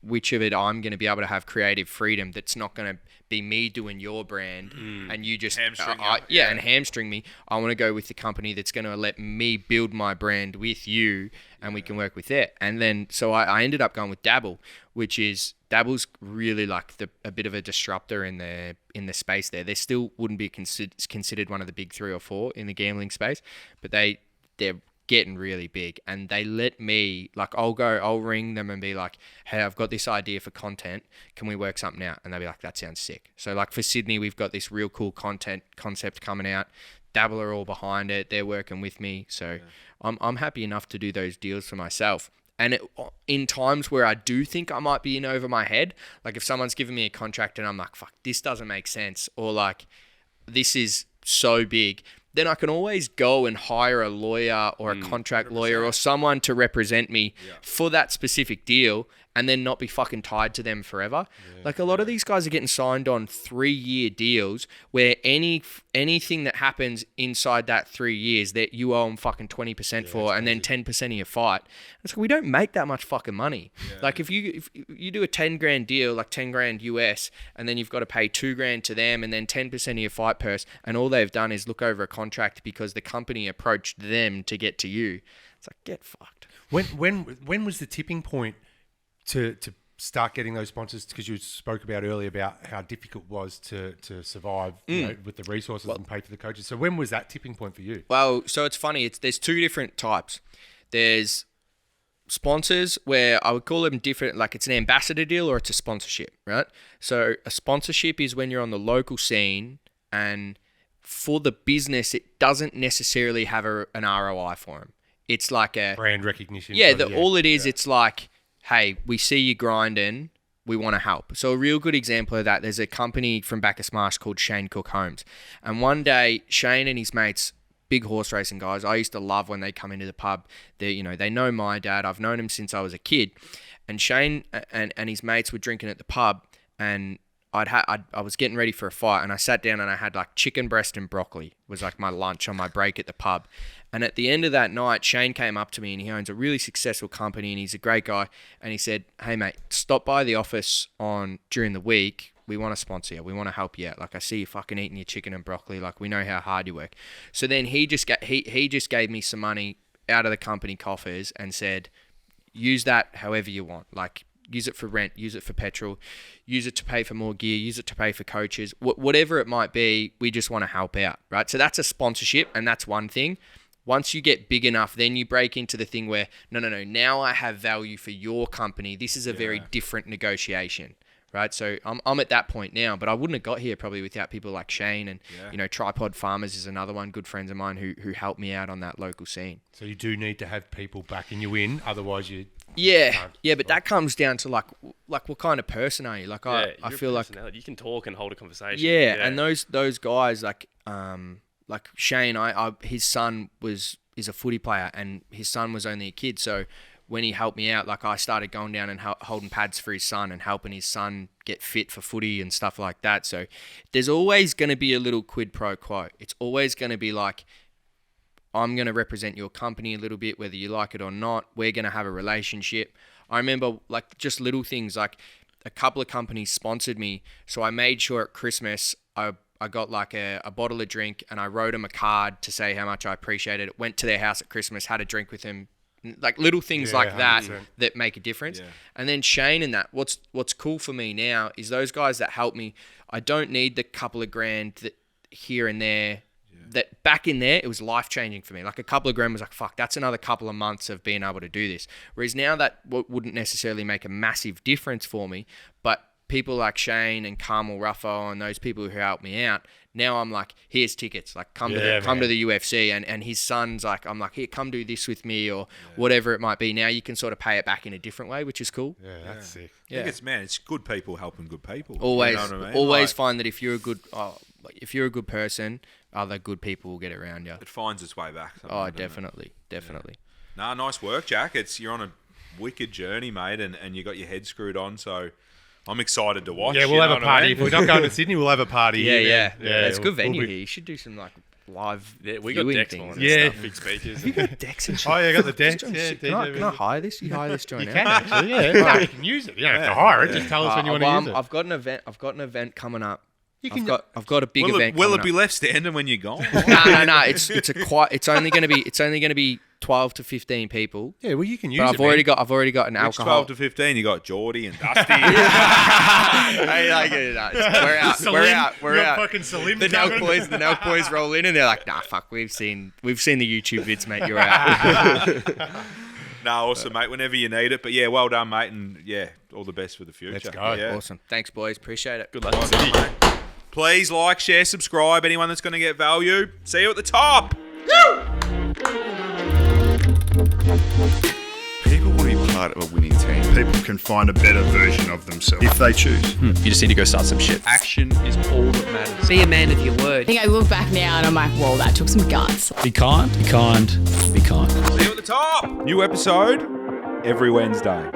of it I'm going to be able to have creative freedom that's not going to be me doing your brand and you just Hamstring and hamstring me. I want to go with the company that's going to let me build my brand with you and we can work with it. And then so I ended up going with Dabble, which is Dabble's really like a bit of a disruptor in the space there. They still wouldn't be considered one of the big 3 or 4 in the gambling space, but they're getting really big, and they let me, like, I'll ring them and be like, hey, I've got this idea for content, can we work something out? And they'll be like, that sounds sick. So like for Sydney, we've got this real cool content concept coming out. Dabble are all behind it, they're working with me, so I'm happy enough to do those deals for myself. And in times where I do think I might be in over my head, like if someone's giving me a contract and I'm like, fuck, this doesn't make sense, or like this is so big, then I can always go and hire a lawyer or a contract lawyer or someone to represent me for that specific deal. and then not be fucking tied to them forever. Like a lot of these guys are getting signed on 3-year deals where anything that happens inside that 3 years that you owe them fucking 20% for, and then 10% of your fight. It's like, we don't make that much fucking money. Like if you do a 10 grand deal, like 10 grand US, and then you've got to pay 2 grand to them and then 10% of your fight purse, and all they've done is look over a contract because the company approached them to get to you. It's like, get fucked. When was the tipping point to start getting those sponsors? Because you spoke about earlier about how difficult it was to survive you know, with the resources and pay for the coaches. So when was that tipping point for you? Well, so it's funny. There's 2 different types. There's sponsors where I would call them different, like it's an ambassador deal or it's a sponsorship, right? So a sponsorship is when you're on the local scene, and for the business, it doesn't necessarily have an ROI for them. It's like a Brand recognition. Yeah, all it is, it's like, hey, we see you grinding, we want to help. So a real good example of that, there's a company from Bacchus Marsh called Shane Cook Homes. And one day, Shane and his mates, big horse racing guys, I used to love when they come into the pub. They know my dad. I've known him since I was a kid. And Shane and his mates were drinking at the pub, and I was getting ready for a fight, and I sat down and I had like chicken breast and broccoli was like my lunch on my break at the pub. And at the end of that night, Shane came up to me, and he owns a really successful company, and he's a great guy. And he said, "Hey mate, stop by the office during the week. We want to sponsor you. We want to help you out. Like, I see you fucking eating your chicken and broccoli. Like, we know how hard you work." So then he just gave me some money out of the company coffers and said, "Use that however you want. Like, use it for rent, use it for petrol, use it to pay for more gear, use it to pay for coaches, whatever it might be. We just want to help out," right? So that's a sponsorship, and that's one thing. Once you get big enough, then you break into the thing where, no, now I have value for your company. This is a very different negotiation, right? So I'm at that point now, but I wouldn't have got here probably without people like Shane and, Tripod Farmers is another one, good friends of mine who helped me out on that local scene. So you do need to have people backing you in, otherwise you... But that comes down to like what kind of person are you? Like I feel like you can talk and hold a conversation. And those guys like Shane, his son is a footy player, and his son was only a kid. So when he helped me out, like I started going down and holding pads for his son and helping his son get fit for footy and stuff like that. So there's always going to be a little quid pro quo. It's always going to be like, I'm going to represent your company a little bit, whether you like it or not. We're going to have a relationship. I remember like just little things, like a couple of companies sponsored me. So I made sure at Christmas, I got like a bottle of drink, and I wrote them a card to say how much I appreciated it. Went to their house at Christmas, had a drink with them. Like little things like 100%. that make a difference. Yeah. And then Shane and that, what's cool for me now is those guys that help me. I don't need the couple of grand that here and there. That back in there, it was life-changing for me. Like a couple of grand was like, fuck, that's another couple of months of being able to do this. Whereas now that wouldn't necessarily make a massive difference for me, but people like Shane and Carmel Ruffo and those people who helped me out, now I'm like, here's tickets. Like come to the UFC, and his son's like, I'm like, here, come do this with me or whatever it might be. Now you can sort of pay it back in a different way, which is cool. Yeah, that's sick. Yeah. I think it's good people helping good people. Always, you know what I mean? always find that if you're a good person, other good people will get around you. It finds its way back. Oh, definitely. Nah, nice work, Jack. You're on a wicked journey, mate, and you got your head screwed on, so I'm excited to watch. Yeah, we'll have a party. If we're not going to Sydney, we'll have a party. Yeah. It's a good venue here. You should do some like live we got decks things. on and stuff, big speakers. Have you got decks and shit? Oh, yeah, I got the decks. Can I hire this? You hire this joint You out? can actually, yeah. No, you can use it. You don't have to hire it. Just tell us when you want to use it. I've got an event coming up. I've got a big event. Will it be left standing when you're gone? No. It's only going to be 12 to 15 people. Yeah, well, you can use but it. I've already got an alcohol. 12 to 15. You got Geordie and Dusty. We're out. Fucking Salim. The NELK boys roll in and they're like, nah, fuck. We've seen the YouTube vids, mate. You're out. No, awesome, mate. Whenever you need it. But yeah, well done, mate. And yeah, all the best for the future. Let's go. Yeah. Awesome. Thanks, boys. Appreciate it. Good luck in Sydney. Please like, share, subscribe. Anyone that's going to get value. See you at the top. People want to be part of a winning team. People can find a better version of themselves if they choose. You just need to go start some shit. Action is all that matters. Be a man of your word. I think I look back now and I'm like, whoa, that took some guts. Be kind, be kind, be kind. See you at the top. New episode every Wednesday.